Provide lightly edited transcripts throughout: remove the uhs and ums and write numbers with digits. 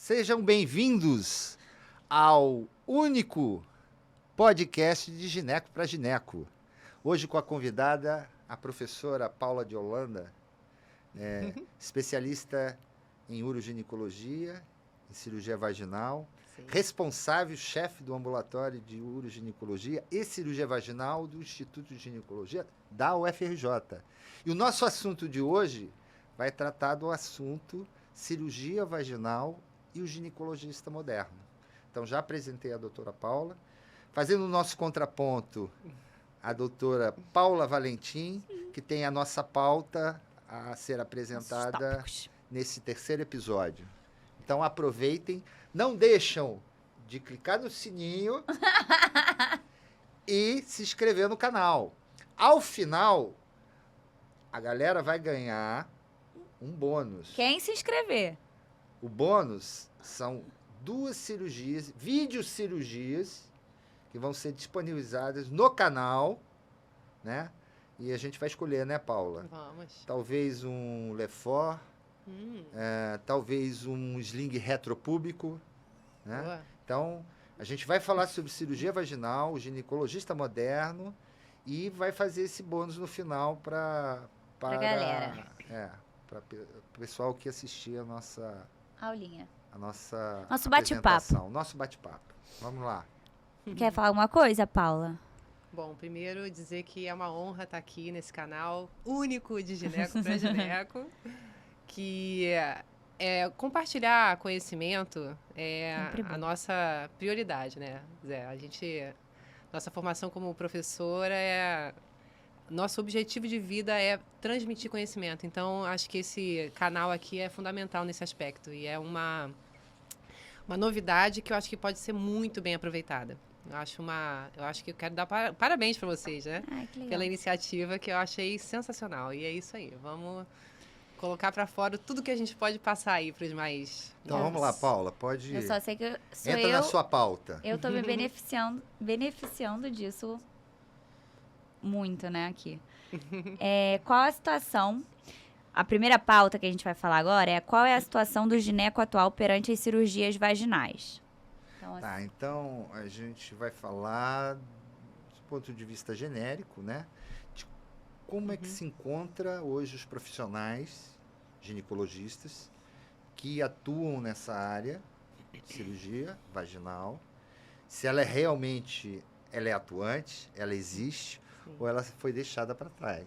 Sejam bem-vindos ao único podcast de gineco para gineco. Hoje com a convidada, a professora Paula de Holanda, especialista em uroginecologia, em cirurgia vaginal, responsável, chefe do ambulatório de uroginecologia e cirurgia vaginal do Instituto de Ginecologia da UFRJ. E o nosso assunto de hoje vai tratar do assunto cirurgia vaginal e o ginecologista moderno. Então, já apresentei a doutora Paula. Fazendo o nosso contraponto, a doutora Paula Valentim, que tem a nossa pauta a ser apresentada nesse terceiro episódio. Então, aproveitem. Não deixam de clicar no sininho e se inscrever no canal. Ao final, a galera vai ganhar um bônus. Quem se inscrever? O bônus são 2 cirurgias, videocirurgias, que vão ser disponibilizadas no canal, né? E a gente vai escolher, né, Paula? Vamos. Talvez um Lefort, talvez um sling retropúbico, né? Boa. Então, a gente vai falar sobre cirurgia vaginal, o ginecologista moderno, e vai fazer esse bônus no final para Pra galera. para o pessoal que assistir a nossa Aulinha. nosso bate-papo. Nosso bate-papo. Vamos lá. Quer falar alguma coisa, Paula? Bom, primeiro dizer que é uma honra estar aqui nesse canal único de gineco para gineco, que compartilhar conhecimento é Sempre bom. a nossa prioridade, né, Zé? Nossa formação como professora nosso objetivo de vida é transmitir conhecimento. Então, acho que esse canal aqui é fundamental nesse aspecto e é uma novidade que eu acho que pode ser muito bem aproveitada. Eu acho que eu quero dar parabéns para vocês, né? Ai, que legal. Pela iniciativa que eu achei sensacional. E é isso aí. Vamos colocar para fora tudo que a gente pode passar aí para os mais Então, novos. vamos lá, Paula. Pode Eu só sei que Entra na sua pauta. Eu tô me beneficiando disso muito, né, aqui. Qual a situação... A primeira pauta que a gente vai falar agora é qual é a situação do gineco atual perante as cirurgias vaginais. Então, Tá, então a gente vai falar do ponto de vista genérico, né? De como é que se encontra hoje os profissionais ginecologistas que atuam nessa área de cirurgia vaginal, se ela ela é atuante, ela existe, ou ela foi deixada para trás.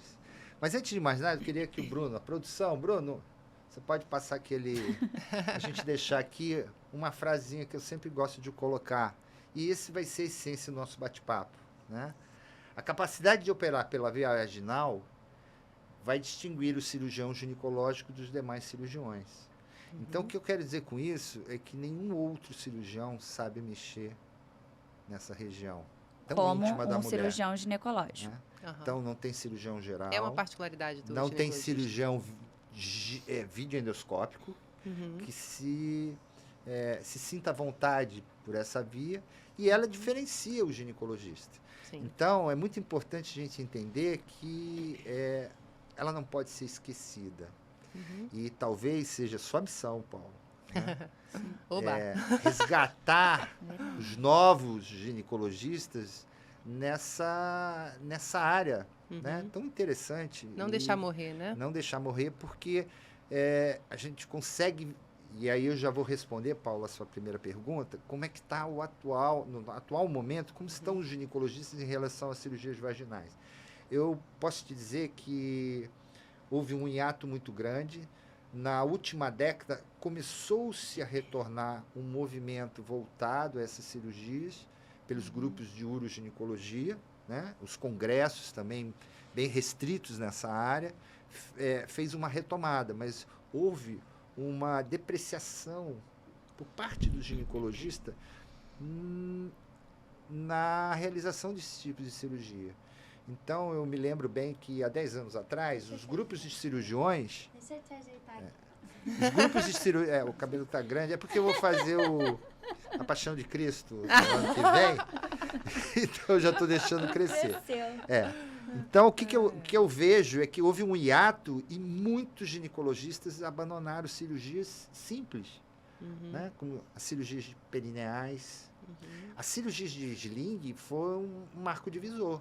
Mas antes de mais nada, eu queria que o Bruno, a produção, Bruno, você pode passar a gente deixar aqui uma frasinha que eu sempre gosto de colocar. E esse vai ser a essência do nosso bate-papo, né? A capacidade de operar pela via vaginal vai distinguir o cirurgião ginecológico dos demais cirurgiões. Então, o que eu quero dizer com isso é que nenhum outro cirurgião sabe mexer nessa região tão como íntima da um mulher, cirurgião ginecológico. né? Aham. Então, não tem cirurgião geral. É uma particularidade do Não tem ginecologista. cirurgião videoendoscópico que se sinta à vontade por essa via, e ela diferencia o ginecologista. Sim. Então, é muito importante a gente entender que ela não pode ser esquecida. E talvez seja sua missão, Paulo, né? Oba. Resgatar os novos ginecologistas nessa área, né? Tão interessante. Não E deixar morrer, né? não deixar morrer, porque a gente consegue, e aí eu já vou responder, Paula, a sua primeira pergunta, como é que está no atual momento, como estão os ginecologistas em relação às cirurgias vaginais? Eu posso te dizer que houve um hiato muito grande. Na última década, começou-se a retornar um movimento voltado a essas cirurgias, pelos grupos de uroginecologia, né? Os congressos também bem restritos nessa área, fez uma retomada, mas houve uma depreciação por parte do ginecologista na realização desse tipo de cirurgia. Então, eu me lembro bem que há 10 anos atrás, os grupos de cirurgiões... Deixa eu te ajeitar aqui. Os grupos de cirurgiões... o cabelo está grande, é porque eu vou fazer a Paixão de Cristo no ano que vem, então eu já estou deixando crescer. Então, o que eu vejo é que houve um hiato e muitos ginecologistas abandonaram cirurgias simples né? Como as cirurgias perineais. As cirurgias de sling foi um marco divisor.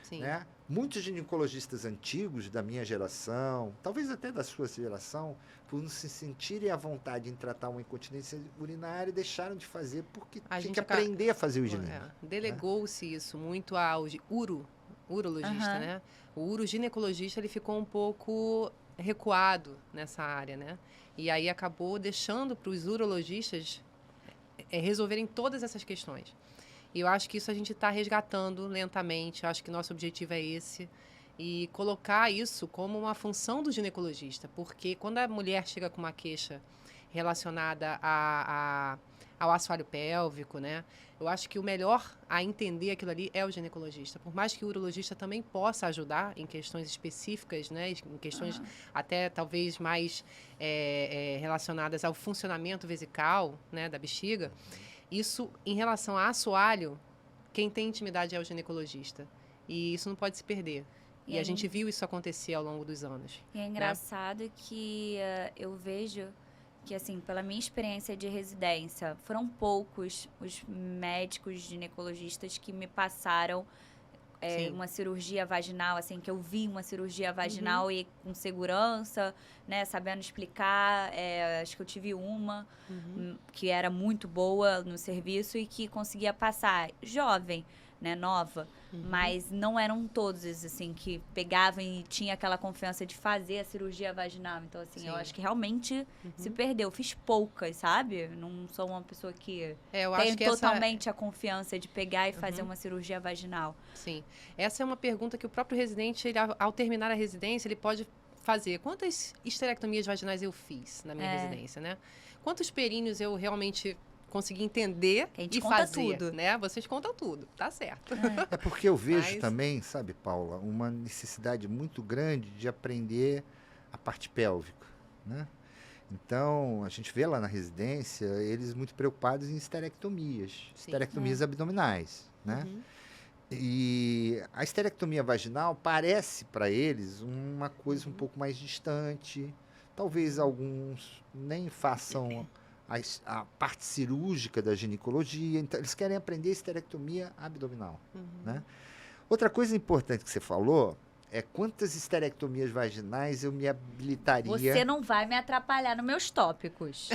Sim. Né? Muitos ginecologistas antigos da minha geração, talvez até da sua geração, por não se sentirem à vontade em tratar uma incontinência urinária, deixaram de fazer porque A tinha gente que aprender a fazer o sling. Delegou-se isso muito ao urologista, né? O uroginecologista, ele ficou um pouco recuado nessa área, né? E aí acabou deixando para os urologistas resolverem todas essas questões. E eu acho que isso a gente está resgatando lentamente. Eu acho que nosso objetivo é esse. E colocar isso como uma função do ginecologista. Porque quando a mulher chega com uma queixa relacionada ao assoalho pélvico, né? Eu acho que o melhor a entender aquilo ali é o ginecologista. Por mais que o urologista também possa ajudar em questões específicas, né? Em questões até talvez mais relacionadas ao funcionamento vesical, né? Da bexiga. Isso, em relação a assoalho, quem tem intimidade é o ginecologista. E isso não pode se perder. E a gente viu isso acontecer ao longo dos anos. E é engraçado que eu vejo que, assim, pela minha experiência de residência, foram poucos os médicos ginecologistas que me passaram uma cirurgia vaginal, assim, que eu vi uma cirurgia vaginal e com segurança, né, sabendo explicar. Acho que eu tive uma que era muito boa no serviço e que conseguia passar. Jovem, né, nova, mas não eram todos, assim, que pegavam e tinha aquela confiança de fazer a cirurgia vaginal. Então, assim, eu acho que realmente se perdeu. Fiz poucas, sabe? Não sou uma pessoa que tem totalmente a confiança de pegar e fazer uma cirurgia vaginal. Sim. Essa é uma pergunta que o próprio residente, ele, ao terminar a residência, ele pode fazer. Quantas esterectomias vaginais eu fiz na minha residência, né? Quantos períneos eu realmente consegui entender e fazer, tudo, né? Vocês contam tudo, tá certo. É porque eu vejo também, sabe, Paula, uma necessidade muito grande de aprender a parte pélvica, né? Então, a gente vê lá na residência, eles muito preocupados em esterectomias abdominais, né? E a esterectomia vaginal parece para eles uma coisa um pouco mais distante. Talvez alguns nem façam a parte cirúrgica da ginecologia, então eles querem aprender esterectomia abdominal, né? Outra coisa importante que você falou é quantas esterectomias vaginais eu me habilitaria... Você não vai me atrapalhar nos meus tópicos.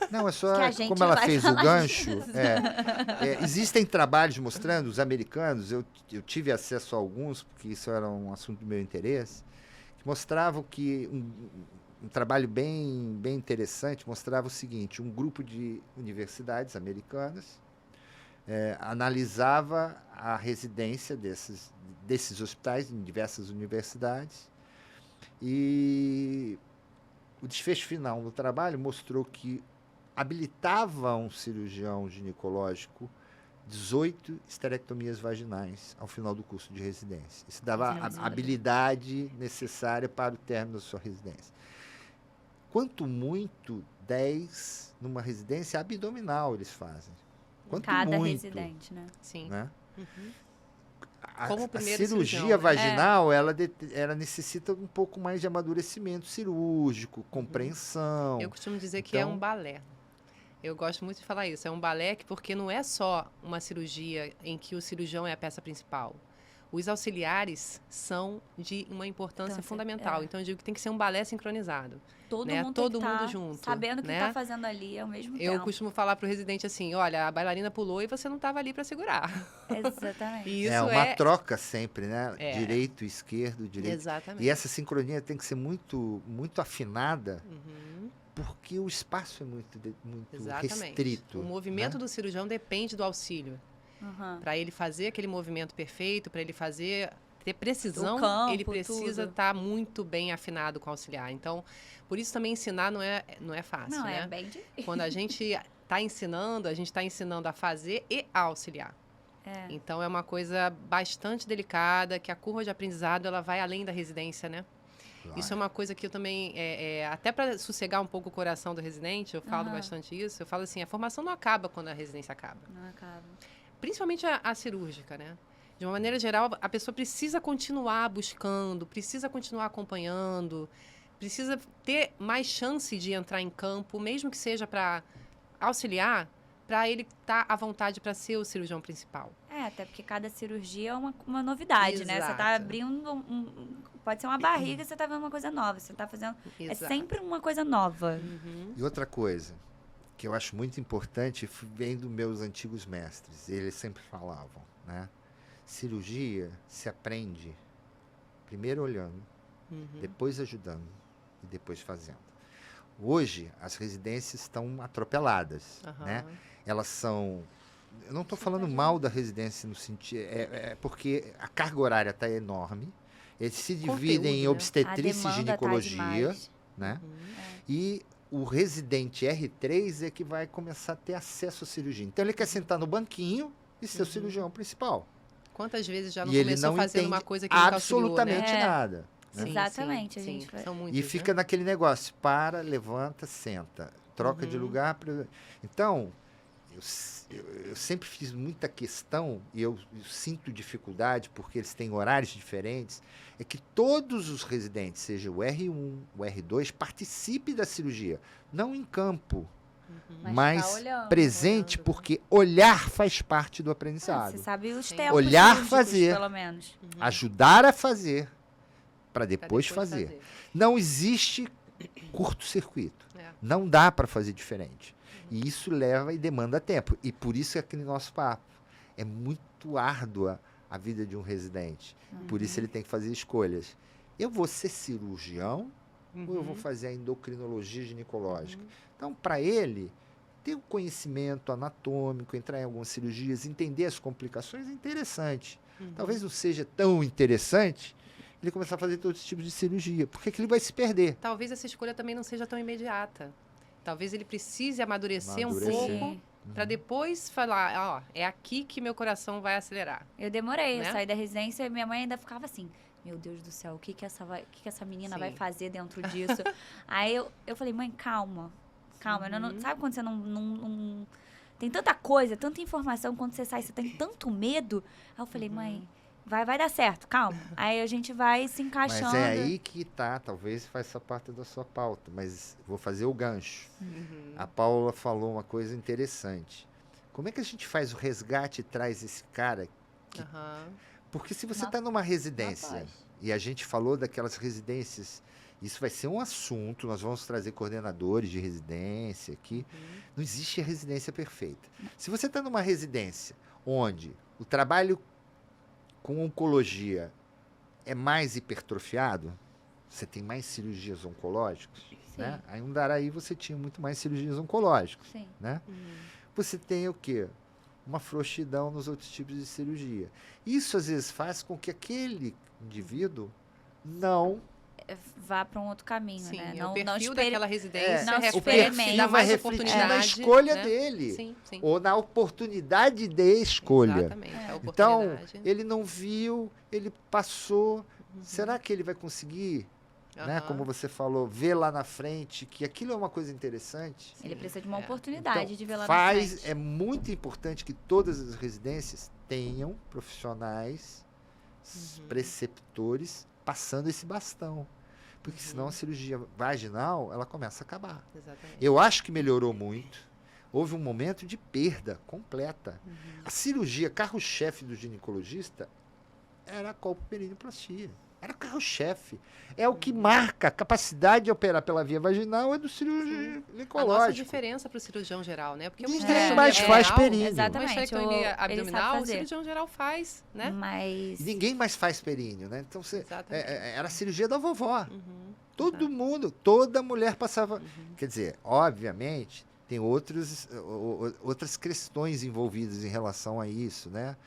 Não, é só como ela fez o gancho. Existem trabalhos mostrando, os americanos, eu tive acesso a alguns, porque isso era um assunto do meu interesse, que mostravam que um trabalho bem interessante mostrava o seguinte: um grupo de universidades americanas analisava a residência desses hospitais em diversas universidades, e o desfecho final do trabalho mostrou que habilitava um cirurgião ginecológico 18 esterectomias vaginais ao final do curso de residência. Isso dava a habilidade necessária para o término da sua residência. Quanto muito, 10 numa residência abdominal eles fazem. Quanto cada muito, residente, né? Sim. Né? A cirurgia cirurgião, vaginal, ela necessita um pouco mais de amadurecimento cirúrgico, compreensão. Eu costumo dizer que é um balé. Eu gosto muito de falar isso. É um balé porque não é só uma cirurgia em que o cirurgião é a peça principal. Os auxiliares são de uma importância fundamental. Então, eu digo que tem que ser um balé sincronizado. Todo né? mundo Todo tem que mundo junto. Sabendo o que né? está fazendo ali ao mesmo tempo. Eu costumo falar para o residente assim: olha, a bailarina pulou e você não estava ali para segurar. Exatamente. E isso é uma troca sempre, né? Direito, esquerdo, direito. Exatamente. E essa sincronia tem que ser muito, muito afinada, porque o espaço é muito restrito. O movimento do cirurgião depende do auxílio. Para ele fazer aquele movimento perfeito, para ele ter precisão, campo, ele precisa estar muito bem afinado com o auxiliar. Então, por isso também ensinar não é fácil, né? É bem difícil. Quando a gente está ensinando, a gente está ensinando a fazer e a auxiliar. Então, é uma coisa bastante delicada, que a curva de aprendizado ela vai além da residência, né? Isso é uma coisa que eu também, até para sossegar um pouco o coração do residente, eu falo bastante isso. Eu falo assim, a formação não acaba quando a residência acaba. Não acaba. Principalmente a cirúrgica, né? De uma maneira geral, a pessoa precisa continuar buscando, precisa continuar acompanhando, precisa ter mais chance de entrar em campo, mesmo que seja para auxiliar, para ele estar à vontade para ser o cirurgião principal. Até porque cada cirurgia é uma novidade, né? Você tá Exato. abrindo pode ser uma barriga, você tá vendo uma coisa nova. Você tá fazendo... Exato. É sempre uma coisa nova. E outra coisa que eu acho muito importante vem dos meus antigos mestres. Eles sempre falavam, né? Cirurgia se aprende primeiro olhando, depois ajudando e depois fazendo. Hoje, as residências estão atropeladas, né? Elas são... Eu não estou falando mal da residência no sentido... É porque a carga horária está enorme. Eles se dividem em né? obstetrícia e A demanda ginecologia, tá demais. né? E o residente R3 é que vai começar a ter acesso à cirurgia. Então, ele quer sentar no banquinho e ser o cirurgião principal. Quantas vezes já não E ele começou não fazendo entende uma coisa que nunca absolutamente auxiliou, né? nada. Né? Sim, Exatamente, a sim, gente vai- são muitos, E fica naquele negócio, para, levanta, senta, troca de lugar. Então, eu sempre fiz muita questão, e eu sinto dificuldade, porque eles têm horários diferentes, é que todos os residentes, seja o R1, o R2, participem da cirurgia. Não em campo, mas tá olhando, presente, olhando. porque olhar faz parte do Você aprendizado. sabe os Sim. tempos Olhar, cirúrgicos, fazer. pelo menos. Ajudar a fazer, para Pra depois fazer. Não existe curto-circuito. É. Não dá para fazer diferente. E isso leva e demanda tempo. E por isso é aquele nosso papo. É muito árdua a vida de um residente. Por isso ele tem que fazer escolhas. Eu vou ser cirurgião ou eu vou fazer a endocrinologia ginecológica? Então, para ele, ter um conhecimento anatômico, entrar em algumas cirurgias, entender as complicações é interessante. Talvez não seja tão interessante ele começar a fazer todos os tipos de cirurgia, porque que ele vai se perder. Talvez essa escolha também não seja tão imediata. Talvez ele precise amadurecer um Amadurecer. pouco para depois falar, ó, é aqui que meu coração vai acelerar. Eu demorei, Né? eu saí da residência e minha mãe ainda ficava assim, meu Deus do céu, o que que essa menina Sim. vai fazer dentro disso? Aí eu falei, mãe, calma. Eu não, sabe quando você não... Tem tanta coisa, tanta informação, quando você sai, você tem tanto medo. Aí eu falei, mãe, vai dar certo, calma. Aí a gente vai se encaixando. Mas é aí que tá, talvez faça parte da sua pauta, mas vou fazer o gancho. A Paula falou uma coisa interessante. Como é que a gente faz o resgate e traz esse cara? Porque se você está numa residência, pode. e a gente falou daquelas residências, isso vai ser um assunto, nós vamos trazer coordenadores de residência aqui. Não existe a residência perfeita. Se você está numa residência onde o trabalho com oncologia é mais hipertrofiado, você tem mais cirurgias oncológicas, né? Aí em Undaraí você tinha muito mais cirurgias oncológicas, Sim. né? Você tem o quê? Uma frouxidão nos outros tipos de cirurgia. Isso às vezes faz com que aquele indivíduo não Vá para um outro caminho, Sim, né? o perfil daquela residência É, não o reflete, experimente. dá perfil vai mais refletir oportunidade. na escolha né? dele. Sim, sim. Ou na oportunidade de escolha. Exatamente, a Então, oportunidade. ele não viu, ele passou. Será que ele vai conseguir, né, como você falou, ver lá na frente que aquilo é uma coisa interessante? Ele precisa de uma É. oportunidade Então, de ver lá na faz, frente. é muito importante que todas as residências tenham profissionais, preceptores, passando esse bastão. Porque senão a cirurgia vaginal, ela começa a acabar. Exatamente. Eu acho que melhorou muito. Houve um momento de perda completa. A cirurgia carro-chefe do ginecologista era a colpoperinoplastia. Era o carro-chefe. É o que marca a capacidade de operar pela via vaginal é do cirurgião A nossa ginecológico. diferença para o cirurgião geral, né? Porque uma Ninguém esterectomia mais faz abdominal- períneo. Exatamente. Uma esterectomia ele sabe abdominal, o fazer. cirurgião geral faz, né? Mas... Ninguém mais faz períneo, né? Então, Exatamente. era a cirurgia da vovó. Uhum. Todo mundo, toda mulher passava. Quer dizer, obviamente, tem outras questões envolvidas em relação a isso, né?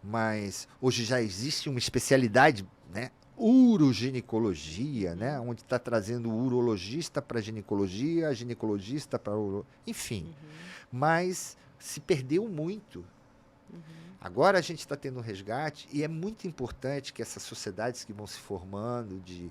Mas hoje já existe uma especialidade, né? Uroginiecologia, né? Onde está trazendo o urologista para a ginecologia, a ginecologista para o... Enfim, mas se perdeu muito. Agora a gente está tendo um resgate e é muito importante que essas sociedades que vão se formando de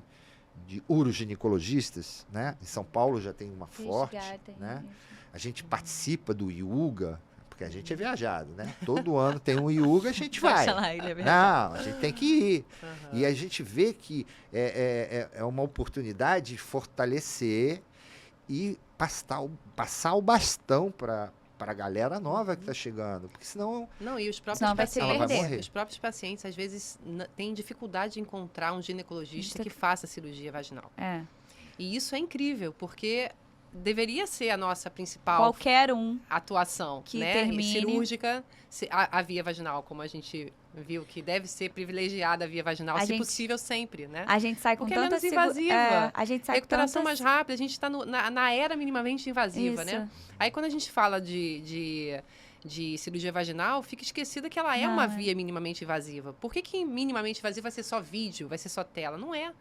uroginecologistas, né? Em São Paulo já tem uma forte, Resgatem né? isso. A gente participa do IUGA, porque a gente é viajado, né? Todo ano tem um Yuga, a gente vai. Poxa lá, ele é verdade. Não, a gente tem que ir. Aham. E a gente vê que é uma oportunidade de fortalecer e passar o bastão para a galera nova que está chegando. Porque senão Não, e os próprios Senão vai se Ela vai pacientes, morrer. os próprios pacientes às vezes têm dificuldade de encontrar um ginecologista Isso que faça cirurgia vaginal. É. E isso é incrível, porque deveria ser a nossa principal Qualquer um. atuação, que né? termine. Cirúrgica, a via vaginal, como a gente viu, que deve ser privilegiada a via vaginal, A se gente- possível sempre, né? A gente sai com Porque é tanta menos invasiva. a gente sai com Recuperação tanta... mais rápida, a gente está na era minimamente invasiva, Isso. né? Aí quando a gente fala de cirurgia vaginal, fica esquecida que ela é Não, uma é. via minimamente invasiva. Por que minimamente invasiva vai ser só vídeo, vai ser só tela? Não é.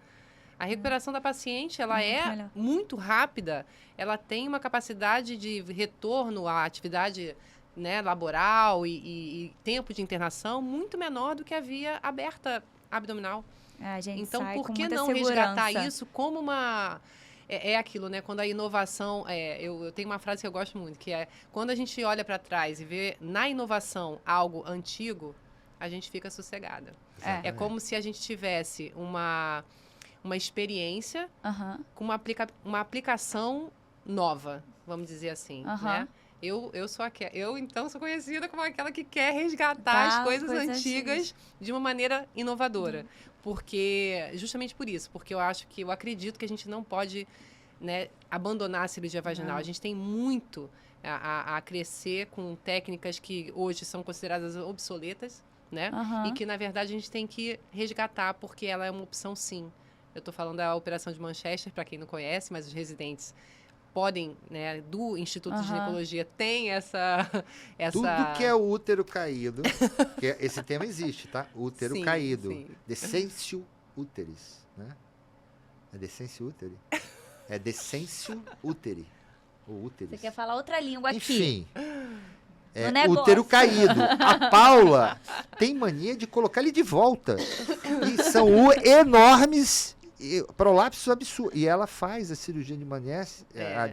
A recuperação da paciente, ela Muito é melhor. muito rápida, ela tem uma capacidade de retorno à atividade, né, laboral e tempo de internação muito menor do que a via aberta abdominal. A gente Então, sai por com que muita não segurança. resgatar isso como uma... É aquilo, né? Quando a inovação... eu tenho uma frase que eu gosto muito, que é... Quando a gente olha para trás e vê na inovação algo antigo, a gente fica sossegada. É como se a gente tivesse uma experiência Aham. com uma aplicação nova, vamos dizer assim, Aham. né? Eu sou então sou conhecida como aquela que quer resgatar Tá, as coisas coisas antigas de uma maneira inovadora. Porque, justamente por isso, porque eu acredito que a gente não pode, né, abandonar a cirurgia vaginal. Não. A gente tem muito a crescer com técnicas que hoje são consideradas obsoletas, né? Aham. E que, na verdade, a gente tem que resgatar, porque ela é uma opção, sim. Eu estou falando da operação de Manchester, para quem não conhece, mas os residentes podem, né, do Instituto de Aham. Ginecologia, tem essa... tudo que é útero caído, esse tema existe, tá? Útero Sim, caído. sim. Decensio úteris, né? É decensio úteri? É decensio úteri. Ou úteris. Você quer falar outra língua aqui. Enfim. É No negócio. útero caído. A Paula tem mania de colocar ele de volta. E são enormes prolapsos absurdos. E ela faz a cirurgia de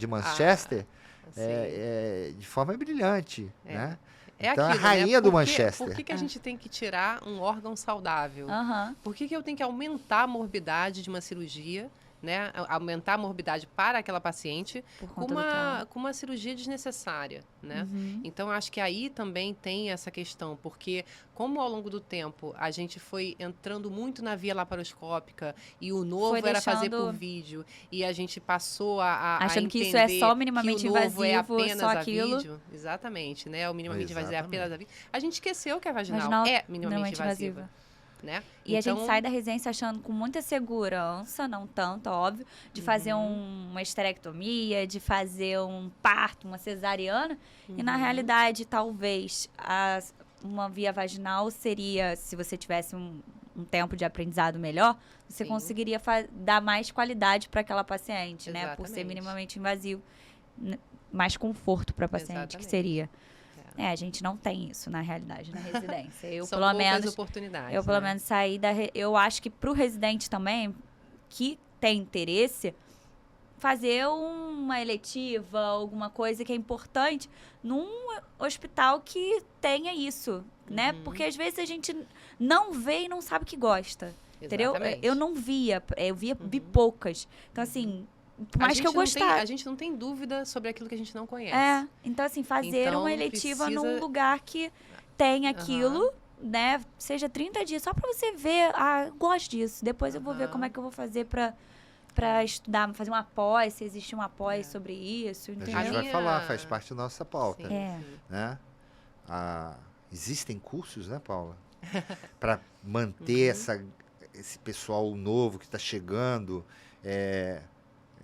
Manchester Sim. de forma brilhante, né? É Então, aquilo, a rainha né? do Por que- Manchester. Por que a gente tem que tirar um órgão saudável? Aham. Por que eu tenho que aumentar a morbidade de uma cirurgia, né? Aumentar a morbidade para aquela paciente Por com conta do trauma. com uma cirurgia desnecessária, né? Uhum. Então, acho que aí também tem essa questão, porque como ao longo do tempo a gente foi entrando muito na via laparoscópica e o novo Foi era fazer deixando- por vídeo, e a gente passou a Achando que isso é entender só minimamente que o novo é invasivo, apenas só a aquilo. vídeo. Exatamente, né? O minimamente invasivo é Exatamente. apenas a vídeo. A gente esqueceu que a vaginal, Vaginal é minimamente invasiva, né? E a gente Então, sai da residência achando com muita segurança, não tanto, óbvio, de fazer uma esterectomia, de fazer um parto, uma cesariana. E na realidade, talvez, uma via vaginal seria, se você tivesse um tempo de aprendizado melhor, você Sim. conseguiria dar mais qualidade para aquela paciente, né? Por ser Exatamente. minimamente invasivo. Mais conforto para a paciente, que Exatamente. seria. A gente não tem isso na realidade, na residência. Eu, são pelo poucas menos, oportunidades. eu, pelo né? menos, saí da... Eu acho que pro residente também, que tem interesse, fazer uma eletiva, alguma coisa que é importante num hospital que tenha isso, né? Porque às vezes a gente não vê e não sabe que gosta, entendeu? Exatamente. Eu não via, vi poucas. Então, assim, por mais que eu gostasse. A gente não tem dúvida sobre aquilo que a gente não conhece. Então, assim, fazer Então, uma eletiva num precisa- lugar que tem aquilo, né? Seja 30 dias, só pra você ver, eu gosto disso. Depois eu vou ver Aham. como é que eu vou fazer pra estudar, fazer uma pós, se existe uma pós sobre isso, A entendeu? gente vai minha- falar, faz parte da nossa pauta. Sim, É. sim. Né? Existem cursos, né, Paula? Para manter esse pessoal novo que está chegando,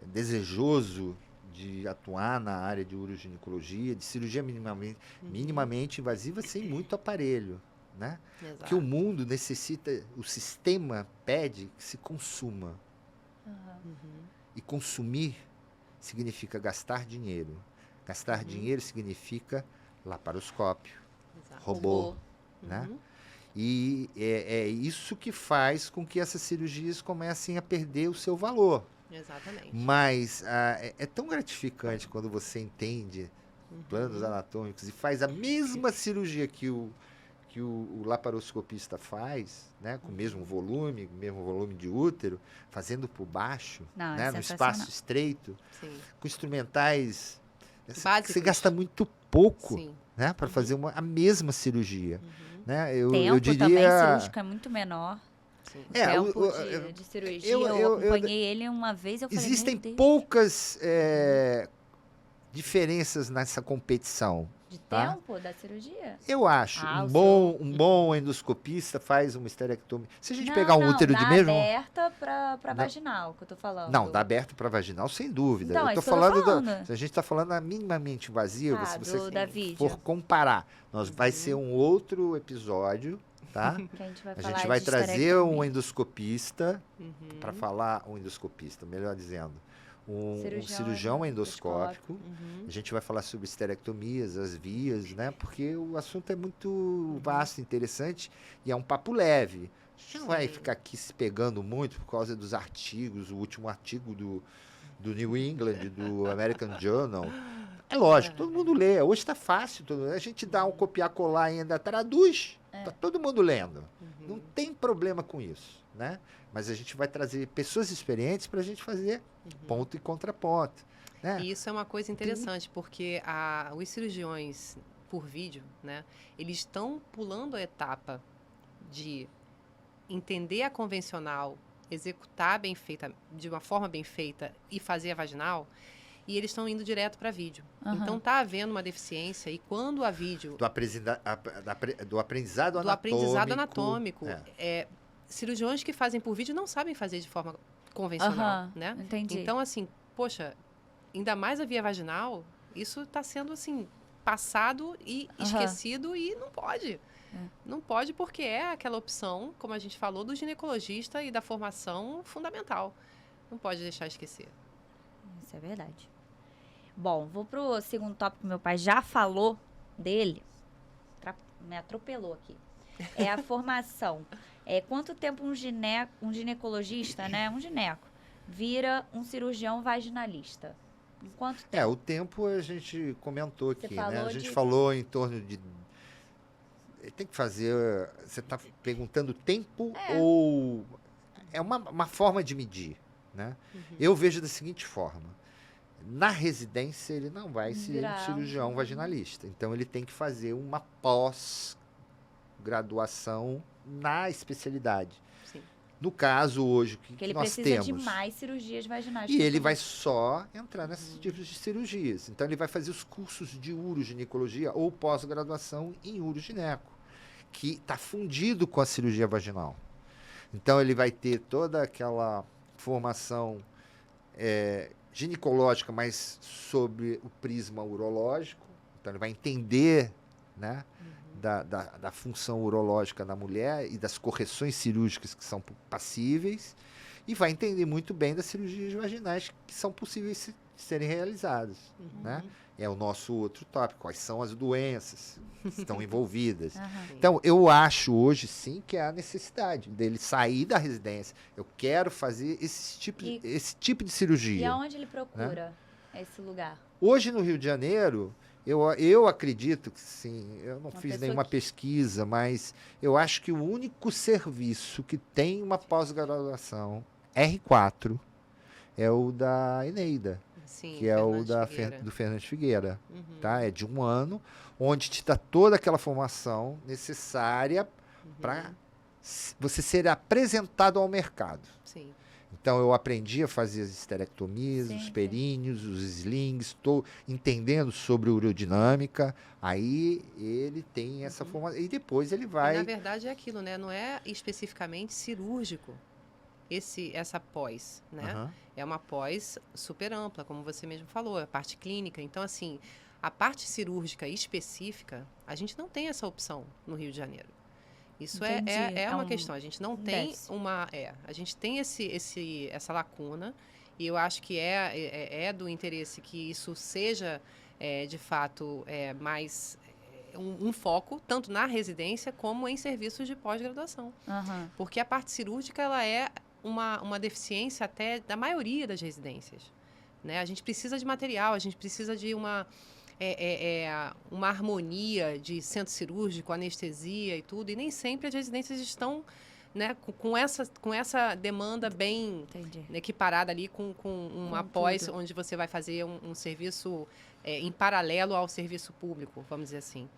desejoso de atuar na área de uroginecologia, de cirurgia minimamente invasiva, sem muito aparelho. Né? Exato. Que o mundo necessita, o sistema pede que se consuma. E consumir significa gastar dinheiro. Gastar dinheiro significa laparoscópio, Exato. robô. Né? E é isso que faz com que essas cirurgias comecem a perder o seu valor. Exatamente. Mas é tão gratificante quando você entende planos anatômicos, e faz a mesma cirurgia que o laparoscopista faz, né, com o mesmo volume de útero, fazendo por baixo, Não, né, é no sensacional. espaço estreito, Sim. com instrumentais. Você Básicos. gasta muito pouco, Sim. né, para fazer a mesma cirurgia. Né? Eu Tempo diria... também cirúrgico é muito menor. Sim. Tempo de cirurgia. Eu acompanhei ele uma vez, eu falei, Existem meu Deus. poucas diferenças nessa competição. De tá? tempo da cirurgia? Eu acho. Ah, Um bom endoscopista faz uma esterectomia. Se a gente pegar um útero de da mesmo... aberta pra vaginal, que eu tô falando. Não, da aberta para vaginal, sem dúvida. Então, eu é tô isso que eu tô falando, falando. se a gente está falando a minimamente invasiva, Ah, se você da vídeo. for comparar, vai ser um outro episódio, tá? Que a gente vai A falar gente vai de trazer esterectomia. um endoscopista para falar, um endoscopista, melhor dizendo, um cirurgião endoscópico. A gente vai falar sobre esterectomias, as vias, né? Porque o assunto é muito vasto, interessante e é um papo leve. A gente não vai ficar aqui se pegando muito por causa dos artigos, o último artigo do New England, do American Journal. É lógico, todo mundo lê. Hoje está fácil. A gente dá um copiar-colar e ainda traduz. Está todo mundo lendo. Não tem problema com isso, né? Mas a gente vai trazer pessoas experientes para a gente fazer ponto e contraponto. Né? E isso é uma coisa interessante, porque os cirurgiões por vídeo, né, eles estão pulando a etapa de entender a convencional, executar bem feita, de uma forma bem feita e fazer a vaginal, e eles estão indo direto para vídeo. Então está havendo uma deficiência, e quando a vídeo... Do aprendizado anatômico. Cirurgiões que fazem por vídeo não sabem fazer de forma convencional, né? Entendi. Então, assim, poxa, ainda mais a via vaginal, isso está sendo, assim, passado e esquecido e não pode. Não pode porque é aquela opção, como a gente falou, do ginecologista e da formação fundamental. Não pode deixar esquecer. Isso é verdade. Bom, vou pro segundo tópico que meu pai já falou dele. Me atropelou aqui. É a formação. Quanto tempo um ginecologista, né? Um gineco, vira um cirurgião vaginalista? Em quanto tempo? O tempo a gente comentou aqui, né? A gente de... falou em torno de... Tem que fazer... Você está perguntando tempo ou... É uma forma de medir, né? Eu vejo da seguinte forma. Na residência, ele não vai ser um cirurgião vaginalista. Então, ele tem que fazer uma pós-graduação na especialidade. Sim. No caso, hoje, que ele nós precisa temos... de mais cirurgias vaginais. E ele vai só entrar nesses tipos de cirurgias. Então, ele vai fazer os cursos de uroginecologia ou pós-graduação em urogineco, que está fundido com a cirurgia vaginal. Então, ele vai ter toda aquela formação ginecológica, mas sobre o prisma urológico. Então, ele vai entender, né, da função urológica da mulher e das correções cirúrgicas que são passíveis, e vai entender muito bem das cirurgias vaginais que são possíveis de serem realizadas. Né? É o nosso outro tópico, quais são as doenças que estão envolvidas. Então, eu acho hoje, sim, que há necessidade dele sair da residência. Eu quero fazer esse tipo de cirurgia. E aonde ele procura esse lugar? Hoje, no Rio de Janeiro, eu acredito que sim, eu não fiz nenhuma pesquisa, mas eu acho que o único serviço que tem uma pós-graduação R4 é o da Eneida. Sim, que é o do Fernandes Figueira. Tá? É de 1 ano, onde te dá toda aquela formação necessária para você ser apresentado ao mercado. Sim. Então, eu aprendi a fazer as esterectomias, os perínneos, os slings, estou entendendo sobre urodinâmica. Aí, ele tem essa formação. E depois ele vai... E, na verdade, é aquilo, né? Não é especificamente cirúrgico. Essa pós, né? É uma pós super ampla, como você mesmo falou, a parte clínica. Então, assim, a parte cirúrgica específica, a gente não tem essa opção no Rio de Janeiro. Isso é uma questão. A gente não tem uma... a gente tem essa lacuna, e eu acho que é do interesse que isso seja, de fato, mais... Um foco, tanto na residência como em serviços de pós-graduação. Porque a parte cirúrgica, ela é uma deficiência até da maioria das residências. Né? A gente precisa de material, a gente precisa de uma uma harmonia de centro cirúrgico, anestesia e tudo, e nem sempre as residências estão, né, com essa demanda bem Entendi. equiparada ali com uma pós, tudo. onde você vai fazer um serviço em paralelo ao serviço público, vamos dizer assim.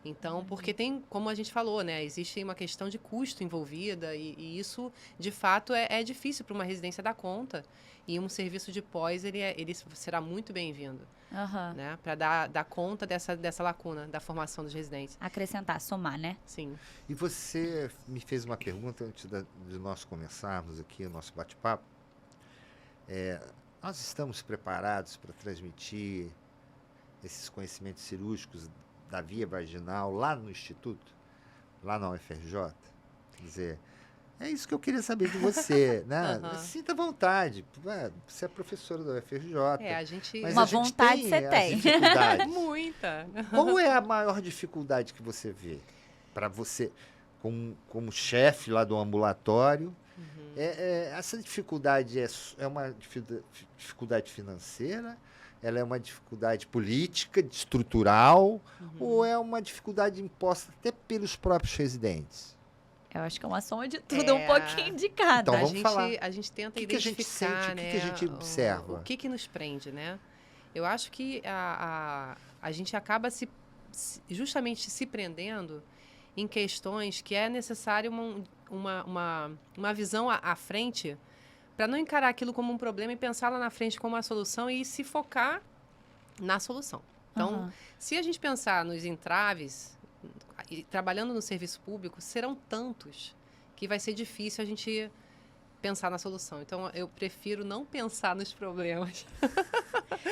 Então, porque tem, como a gente falou, né, existe uma questão de custo envolvida e isso, de fato, é difícil para uma residência dar conta. E um serviço de pós, ele será muito bem-vindo, Aham. né, para dar conta dessa lacuna da formação dos residentes. Acrescentar, somar, né? Sim. E você me fez uma pergunta antes de nós começarmos aqui o nosso bate-papo. Nós estamos preparados para transmitir esses conhecimentos cirúrgicos da via vaginal lá no Instituto, lá na UFRJ? Quer dizer, é isso que eu queria saber de você, né? Aham. Sinta vontade. Você é professora da UFRJ. A gente... Mas Uma a gente vontade tem você as tem. dificuldades. Muita. Qual é a maior dificuldade que você vê para você, como chefe lá do ambulatório? Essa dificuldade é uma dificuldade financeira? Ela é uma dificuldade política, estrutural? Ou é uma dificuldade imposta até pelos próprios residentes? Eu acho que é uma soma de tudo, um pouquinho de cada. Então, vamos falar. A gente tenta O que a gente identificar, sente, o né, que a gente observa? o que nos prende, né? Eu acho que a gente acaba justamente se prendendo em questões que é necessário uma visão à frente para não encarar aquilo como um problema e pensar lá na frente como uma solução e se focar na solução. Então, se a gente pensar nos entraves, trabalhando no serviço público, serão tantos que vai ser difícil a gente pensar na solução. Então, eu prefiro não pensar nos problemas.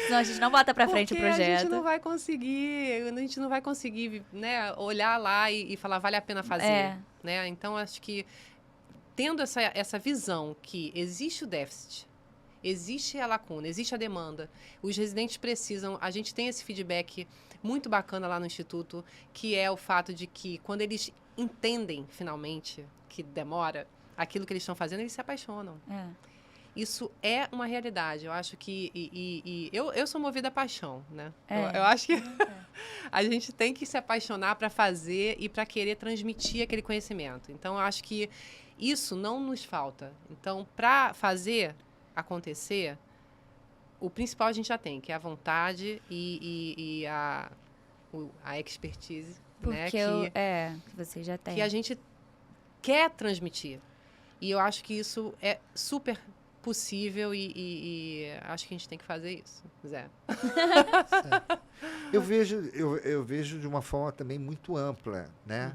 Senão a gente não bota pra frente o Porque projeto. a gente não vai conseguir, né, olhar lá e falar, vale a pena fazer. Né? Então, acho que tendo essa visão que existe o déficit, existe a lacuna, existe a demanda, os residentes precisam, a gente tem esse feedback muito bacana lá no Instituto, que é o fato de que quando eles entendem, finalmente, que demora, aquilo que eles estão fazendo, eles se apaixonam. Isso é uma realidade. Eu acho que... eu sou movida a paixão, né? Eu acho que a gente tem que se apaixonar para fazer e para querer transmitir aquele conhecimento. Então, eu acho que isso não nos falta. Então, para fazer acontecer, o principal a gente já tem, que é a vontade e a expertise, né? Porque que você já tem. Que a gente quer transmitir. E eu acho que isso é super possível e acho que a gente tem que fazer isso, Zé. Eu vejo de uma forma também muito ampla, né?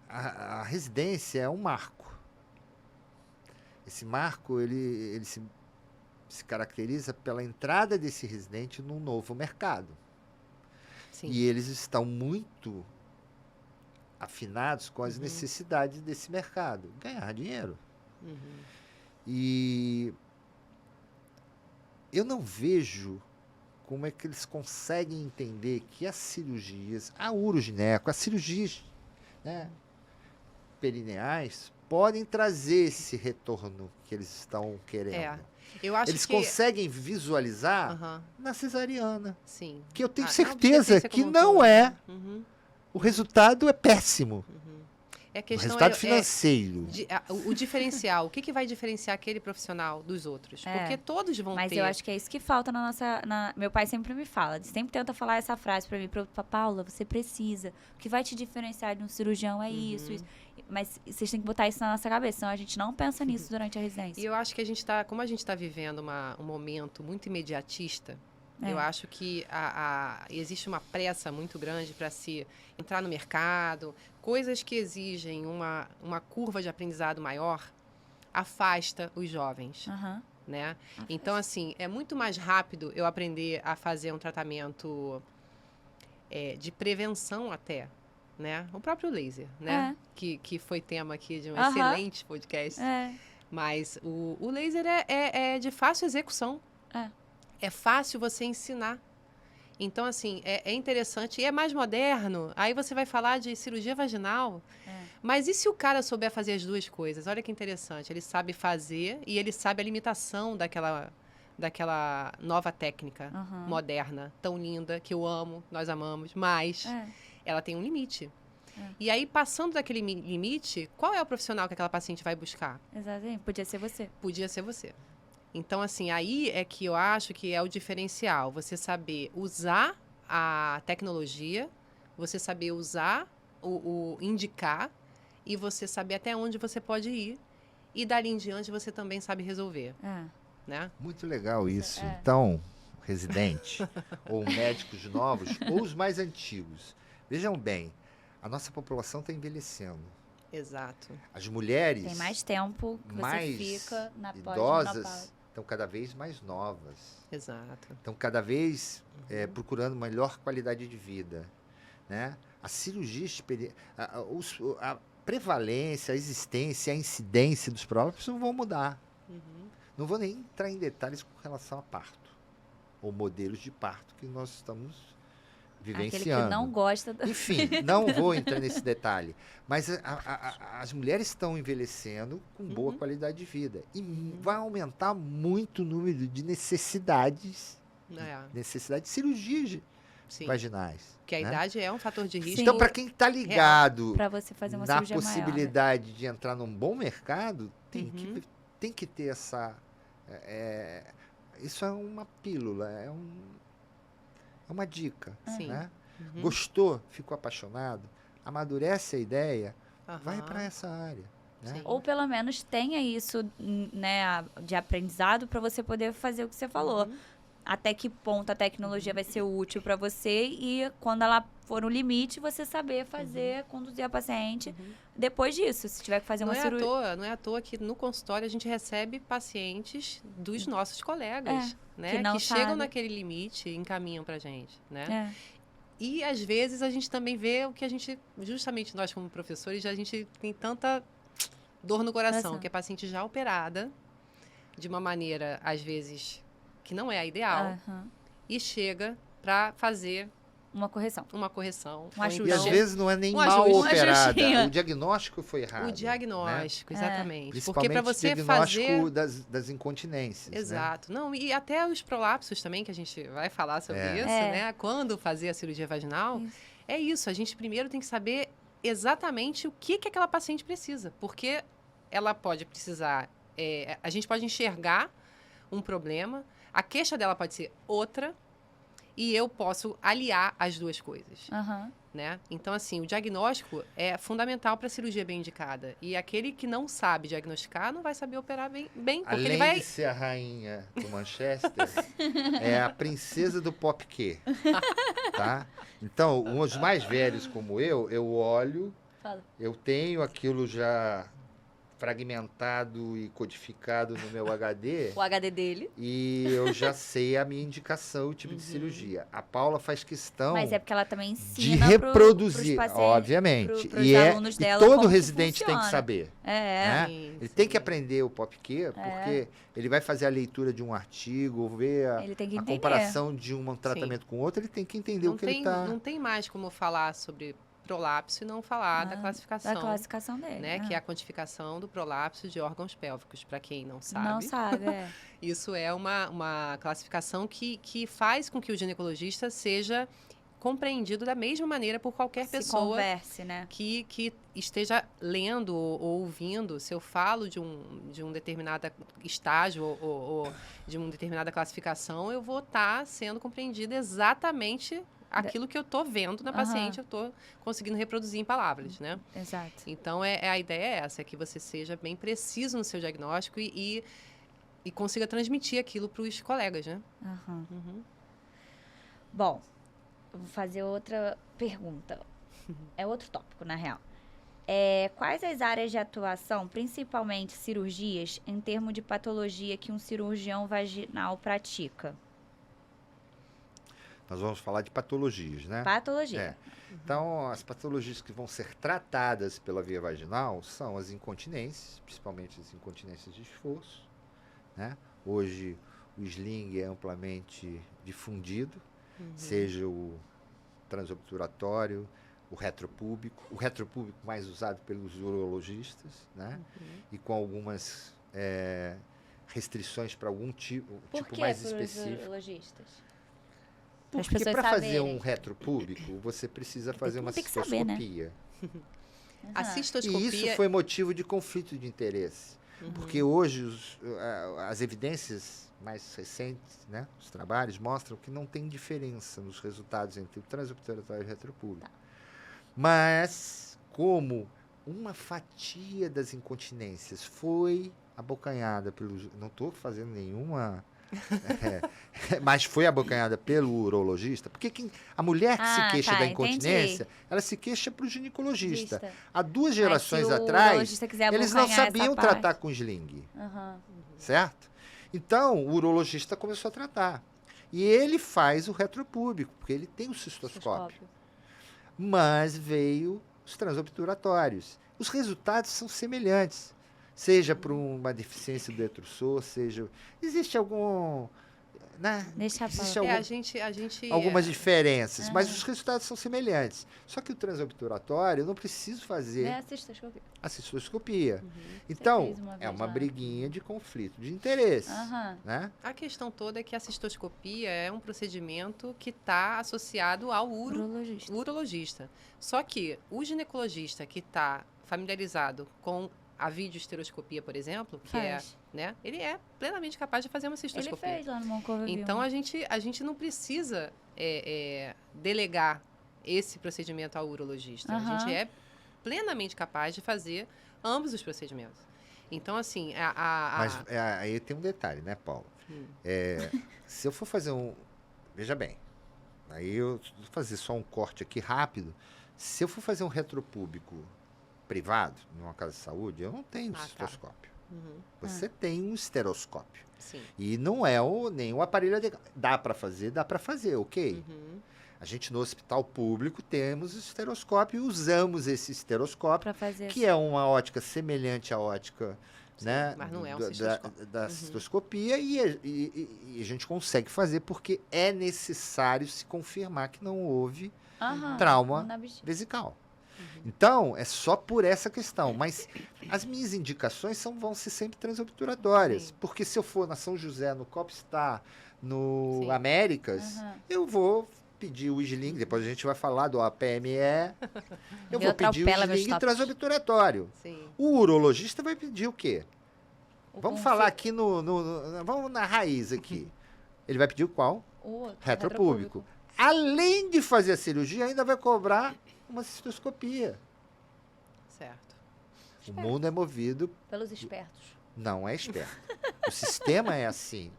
A residência é um marco. Esse marco, ele se caracteriza pela entrada desse residente num novo mercado. Sim. E eles estão muito afinados com as necessidades desse mercado. Ganhar dinheiro. E eu não vejo como é que eles conseguem entender que as cirurgias, a urogineco, as cirurgias, né, perineais, podem trazer esse retorno que eles estão querendo. Eu acho Eles que conseguem visualizar na cesariana. Sim. Que eu tenho Na certeza obstetrícia que como um não todo. é. O resultado é péssimo. A O questão resultado financeiro. o diferencial. O que vai diferenciar aquele profissional dos outros? Porque todos vão Mas ter. eu acho que é isso que falta na nossa... Meu pai sempre me fala, sempre tenta falar essa frase pra mim, Paula, você precisa. O que vai te diferenciar de um cirurgião é isso. Mas vocês têm que botar isso na nossa cabeça, senão a gente não pensa nisso durante a residência. E eu acho que como a gente está vivendo um momento muito imediatista, eu acho que existe uma pressa muito grande para se entrar no mercado, coisas que exigem uma curva de aprendizado maior, afasta os jovens, né? Então, assim, é muito mais rápido eu aprender a fazer um tratamento de prevenção até, né? O próprio laser, né? Que foi tema aqui de um excelente podcast. Mas o laser é de fácil execução. É fácil você ensinar. Então, assim, é interessante. E é mais moderno. Aí você vai falar de cirurgia vaginal. Mas e se o cara souber fazer as duas coisas? Olha que interessante. Ele sabe fazer e ele sabe a limitação daquela nova técnica Aham. moderna, tão linda, que eu amo, nós amamos, mas É. ela tem um limite. É. E aí, passando daquele limite, qual é o profissional que aquela paciente vai buscar? Exatamente. Podia ser você. Podia ser você. Então, assim, aí é que eu acho que é o diferencial. Você saber usar a tecnologia, você saber usar o indicar e você saber até onde você pode ir. E dali em diante você também sabe resolver, É. né? Muito legal isso. É. Então, residente, ou médicos novos, ou os mais antigos. Vejam bem, a nossa população está envelhecendo. Exato. As mulheres Tem mais tempo que você mais fica na idosas pós-menopausa. estão cada vez mais novas. Exato. Estão cada vez procurando melhor qualidade de vida. Né? A cirurgia, a prevalência, a existência, a incidência dos próprios não vão mudar. Não vou nem entrar em detalhes com relação a parto, ou modelos de parto que nós estamos vivenciando. Aquele que não gosta da... Enfim, não vou entrar nesse detalhe. Mas as mulheres estão envelhecendo com boa qualidade de vida. E vai aumentar muito o número de necessidades de cirurgias Sim. vaginais. Porque a né? idade é um fator de risco. Então, para quem está ligado Para você fazer uma na cirurgia possibilidade de entrar num bom mercado, tem que ter essa... isso é uma pílula, é uma dica. Sim. Né? Gostou, ficou apaixonado, amadurece a ideia, vai Aham. para essa área. Né? Sim. Ou pelo menos tenha isso, né, de aprendizado para você poder fazer o que você falou. Até que ponto a tecnologia vai ser útil para você e quando ela for no limite, você saber fazer, conduzir a paciente depois disso. Se tiver que fazer Não uma é cirurgia. Não é à toa que no consultório a gente recebe pacientes dos nossos colegas, né? que não chegam sabe. naquele limite e encaminham pra gente, né? É. E às vezes a gente também vê o que a gente, justamente nós como professores, a gente tem tanta dor no coração, que é paciente já operada, de uma maneira, às vezes, que não é a ideal, Aham. e chega para fazer Uma correção. uma correção. Um ou ajuste. E às então- vezes não é nem Um mal ajuste. Um operada, ajustinho. o diagnóstico foi errado. O diagnóstico, É. exatamente. Porque Principalmente para o você diagnóstico fazer... das incontinências. Né? Exato. Não, e até os prolapsos também, que a gente vai falar sobre isso, É. né? Quando fazer a cirurgia vaginal, Isso. é isso. A gente primeiro tem que saber exatamente o que aquela paciente precisa. Porque ela pode precisar... a gente pode enxergar um problema, a queixa dela pode ser outra, e eu posso aliar as duas coisas. Aham. Né? Então, assim, o diagnóstico é fundamental para a cirurgia bem indicada. E aquele que não sabe diagnosticar não vai saber operar bem porque Além ele vai... de ser a rainha do Manchester, é a princesa do pop-quê. Tá? Então, os mais velhos como eu olho, Fala. eu tenho aquilo já fragmentado e codificado no meu HD O HD dele. e eu já sei a minha indicação, o tipo de cirurgia. A Paula faz questão Mas é porque ela também de ensina reproduzir, pros pacientes, obviamente. pros E alunos e dela todo como que residente tem que funciona. saber. É. Né? Sim, Ele sim. tem que aprender o pop-quê, porque ele vai fazer a leitura de um artigo, ver Ele tem que a entender. comparação de um tratamento com outro, ele tem que entender o que ele está... Não tem mais como falar sobre prolapso e não falar da classificação. Da classificação dele. Né, que é a quantificação do prolapso de órgãos pélvicos, para quem não sabe. Não sabe, é. Isso é uma classificação que faz com que o ginecologista seja compreendido da mesma maneira por qualquer Se pessoa converse, né? que esteja lendo ou ouvindo. Se eu falo de um determinado estágio ou de uma determinada classificação, eu vou estar sendo compreendida exatamente aquilo que eu estou vendo na paciente, eu estou conseguindo reproduzir em palavras, né? Exato. Então, a ideia é essa, é que você seja bem preciso no seu diagnóstico e consiga transmitir aquilo para os colegas, né? Aham. Bom, eu vou fazer outra pergunta. É outro tópico, na real. Quais as áreas de atuação, principalmente cirurgias, em termos de patologia que um cirurgião vaginal pratica? Nós vamos falar de patologias, né? Patologia. Então, as patologias que vão ser tratadas pela via vaginal são as incontinências, principalmente as incontinências de esforço. Né? Hoje, o sling é amplamente difundido, seja o transobturatório, o retropúbico mais usado pelos urologistas, né? E com algumas restrições para algum tipo Por que mais para os específico. urologistas? As Porque pessoas para fazer saberem. um retropúbico, você precisa fazer uma tem que saber, né? cistoscopia. A Aham. E cistoscopia... isso foi motivo de conflito de interesse. Porque hoje as evidências mais recentes, né, os trabalhos, mostram que não tem diferença nos resultados entre o transobturatório e o retropúbico. Mas, como uma fatia das incontinências foi abocanhada pelo... Não estou fazendo nenhuma... mas foi abocanhada pelo urologista, porque a mulher que se queixa da incontinência, ela se queixa para o ginecologista. Há 2 gerações Mas se o atrás, urologista quiser eles não abocanhar sabiam essa parte- tratar com sling, Aham. certo? Então, o urologista começou a tratar. E ele faz o retropúbico, porque ele tem o cistoscópio. Mas veio os transobturatórios. Os resultados são semelhantes. Seja por uma deficiência do detrusor, seja... Existe algum... Né? Deixa a Existe Paula. a gente algumas diferenças, mas os resultados são semelhantes. Só que o transobturatório eu não preciso fazer É a cistoscopia. a cistoscopia. Então, fez uma é vez uma lá. briguinha de conflito de interesse. Aham. Né? A questão toda é que a cistoscopia é um procedimento que está associado ao Urologista. urologista. Só que o ginecologista que está familiarizado com a videoesteroscopia, por exemplo, que Faz. né, ele é plenamente capaz de fazer uma Ele cistoscopia. fez lá no Moncova Então a gente não precisa delegar esse procedimento ao urologista. A Aham. gente é plenamente capaz de fazer ambos os procedimentos. Então, assim, Mas aí tem um detalhe, né, Paulo? Se eu for fazer um... Veja bem, aí eu vou fazer só um corte aqui rápido. Se eu for fazer um retropúbico privado, numa casa de saúde, eu não tenho tá. cistoscópio. Uhum, Você tem um esteroscópio. sim. E não é nem o aparelho adequado. Dá para fazer, ok. Uhum. A gente no hospital público temos o esteroscópio e usamos esse esteroscópio, para fazer. que é uma ótica semelhante à ótica, Sim, né, mas não é um da cistoscópio. da cistoscopia e a gente consegue fazer porque é necessário se confirmar que não houve Aham. trauma Na bexiga. vesical. Então, é só por essa questão. Mas as minhas indicações vão ser sempre transobturatórias. Sim. Porque se eu for na São José, no Copstar, no Sim. Américas, Aham. eu vou pedir o sling, depois a gente vai falar do APME, eu vou pedir o atropela meus sling tópicos. transobturatório. Sim. O urologista vai pedir o quê? O Vamos confi- falar aqui vamos na raiz aqui. Ele vai pedir o qual? O outro, Retropúbico. Além de fazer a cirurgia, ainda vai cobrar uma cistoscopia. Certo. O mundo é movido, Pelos espertos. não é esperto. O sistema é assim.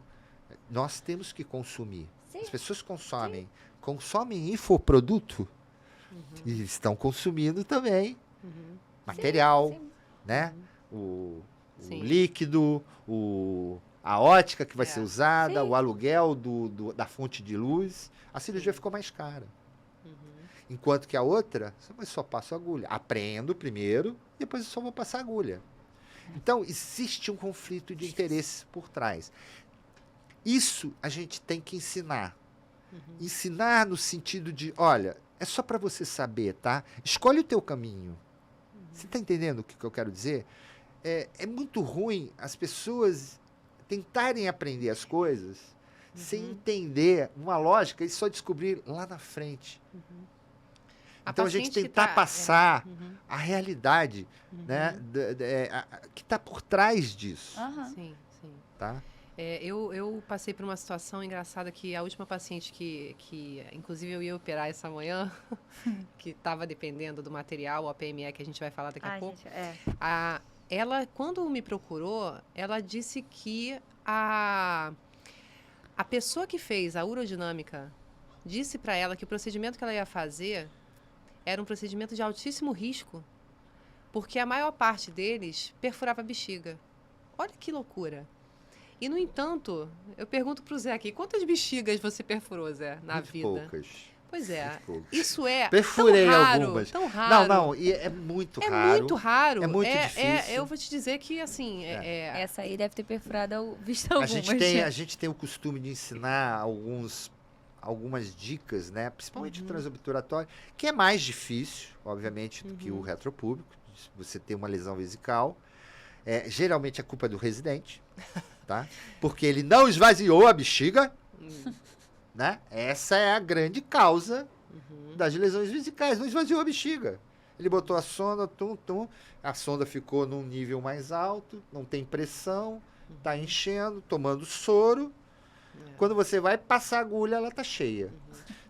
Nós temos que consumir. Sim. As pessoas consomem infoproduto e estão consumindo também material, Sim. né? O Sim. líquido, a ótica que vai É. ser usada, Sim. o aluguel da fonte de luz. A cirurgia ficou mais cara. Enquanto que a outra, eu só passo agulha. Aprendo primeiro, depois eu só vou passar agulha. Então, existe um conflito de interesse por trás. Isso a gente tem que ensinar. Ensinar no sentido de, olha, é só para você saber, tá? Escolhe o teu caminho. Você está entendendo o que eu quero dizer? É muito ruim as pessoas tentarem aprender as coisas sem entender uma lógica e só descobrir lá na frente. Então, a gente paciente que tentar tá- passar a realidade, né, que está por trás disso, Aham. Sim, sim. tá? Eu passei por uma situação engraçada que a última paciente que inclusive eu ia operar essa manhã, que estava dependendo do material, o APME, que a gente vai falar daqui a Ai, pouco. gente, Ela, quando me procurou, ela disse que a pessoa que fez a urodinâmica disse para ela que o procedimento que ela ia fazer era um procedimento de altíssimo risco, porque a maior parte deles perfurava a bexiga. Olha que loucura. E, no entanto, eu pergunto para o Zé aqui, quantas bexigas você perfurou, Zé, na Muito vida? poucas. Pois é, Muito poucas. isso é Perfurei tão raro, algumas. tão raro. Não, e é muito É raro. muito raro. É muito difícil. Eu vou te dizer que, assim, essa aí deve ter perfurado visto A algumas. gente tem o costume de ensinar algumas dicas, né? Principalmente o transobturatório, que é mais difícil, obviamente, do que o retropúbico. Você tem uma lesão vesical. Geralmente a culpa é do residente, tá? Porque ele não esvaziou a bexiga, né? Essa é a grande causa das lesões vesicais. Não esvaziou a bexiga. Ele botou a sonda, a sonda ficou num nível mais alto, não tem pressão, tá enchendo, tomando soro. Quando você vai passar a agulha, ela tá cheia.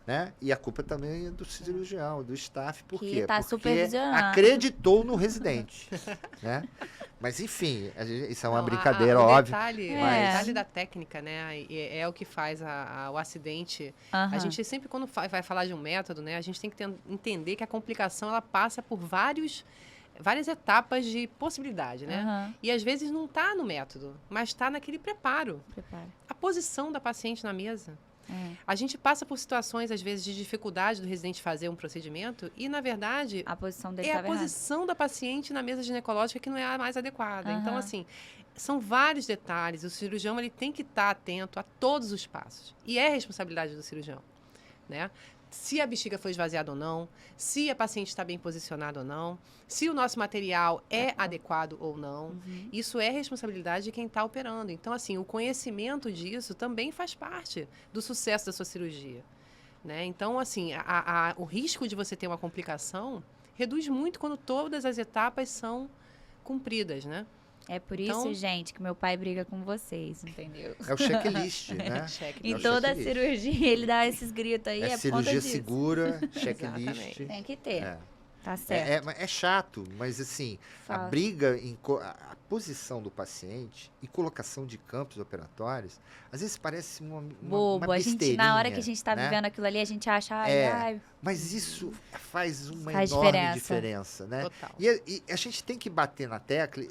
Né? E a culpa também é do cirurgião, do staff. Por quê? Tá Porque supervisionando. acreditou no residente. Né? Mas, enfim, isso é uma Não, brincadeira, o óbvio. detalhe da técnica, né? É o que faz o acidente. Aham. A gente sempre, quando vai falar de um método, né? A gente tem que entender que a complicação, ela passa por várias etapas de possibilidade, né? Aham. E às vezes não está no método, mas está naquele preparo. Prepara. A posição da paciente na mesa. É. A gente passa por situações, às vezes, de dificuldade do residente fazer um procedimento e, na verdade, A posição dele é a estava errada. posição da paciente na mesa ginecológica que não é a mais adequada. Aham. Então, assim, são vários detalhes. O cirurgião ele tem que estar atento a todos os passos. E é responsabilidade do cirurgião, né? Se a bexiga foi esvaziada ou não, se a paciente está bem posicionada ou não, se o nosso material é adequado ou não. Isso é responsabilidade de quem está operando. Então, assim, o conhecimento disso também faz parte do sucesso da sua cirurgia, né? Então, assim, o risco de você ter uma complicação reduz muito quando todas as etapas são cumpridas, né? É por Então- isso, gente, que meu pai briga com vocês, entendeu? É o checklist, né? Cheque. Em É o toda checklist. cirurgia ele dá esses gritos aí, É é por conta cirurgia disso. segura, checklist. Exatamente. Tem que ter. É. Tá certo. É chato, mas assim, a Fala. briga, a posição do paciente e colocação de campos operatórios, às vezes parece uma Bobo. A gente, na hora que a gente tá né? vivendo aquilo ali, a gente acha, ai, É. ai. Mas isso faz uma Faz enorme diferença. diferença, né? Total. E a gente tem que bater na tecla,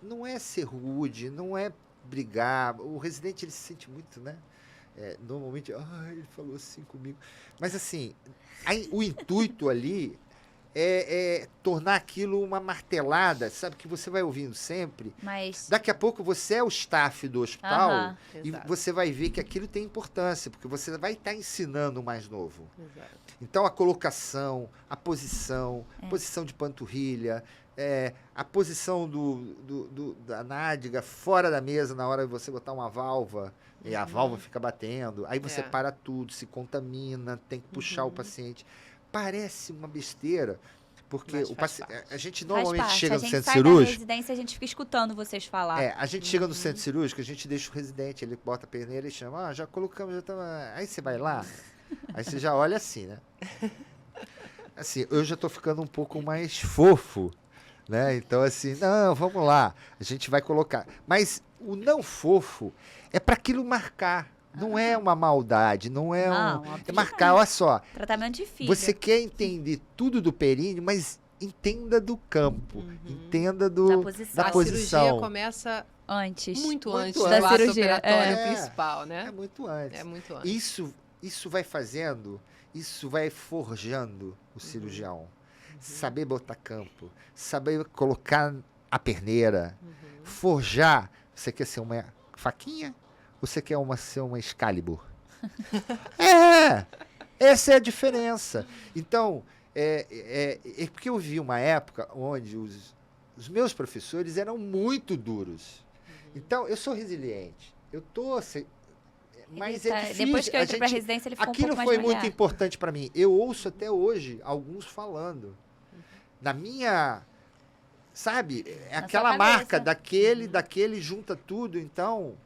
não é ser rude, não é brigar. O residente, ele se sente muito, né? Normalmente, ele falou assim comigo. Mas assim, o intuito ali é tornar aquilo uma martelada, sabe? Que você vai ouvindo sempre. Mas. Daqui a pouco você é o staff do hospital Aham. e Exato. você vai ver que aquilo tem importância, porque você vai estar ensinando o mais novo. Exato. Então, a colocação, a posição de panturrilha, a posição da nádega fora da mesa na hora de você botar uma válvula, e a válvula fica batendo, aí você para tudo, se contamina, tem que puxar o paciente. Parece uma besteira, porque Mas o faz paciente, parte. a gente Faz normalmente parte. chega A no gente centro sai da cirúrgico, residência, a gente fica escutando vocês falar. a gente chega no centro cirúrgico, a gente deixa o residente, ele bota a perneira e chama, já colocamos, já tá... Aí você vai lá, aí você já olha assim, né? Assim, eu já tô ficando um pouco mais fofo, né? Então, assim, não, vamos lá, a gente vai colocar. Mas o não fofo é para aquilo marcar. Não é uma maldade, não é Não, é obviamente. marcar, olha só. Tratamento de filho. Você quer entender tudo do períneo, mas entenda do campo, entenda Da posição. da A posição. cirurgia começa Antes. muito antes antes do da ato cirurgia, operatório é. principal, né? É muito antes. É muito antes. Isso vai fazendo, isso vai forjando o cirurgião. Saber botar campo, saber colocar a perneira, forjar. Você quer ser uma faquinha ou você quer ser uma Excalibur? Essa é a diferença. Então, é porque eu vi uma época onde os meus professores eram muito duros. Então, eu sou resiliente. Eu tô... Mas é difícil. Depois que eu a entrei pra gente- residência, ele ficou Aquilo um pouco mais foi devagar. muito importante para mim. Eu ouço até hoje alguns falando. Na minha... Sabe? É Na aquela sua marca cabeça. daquele junta tudo. Então,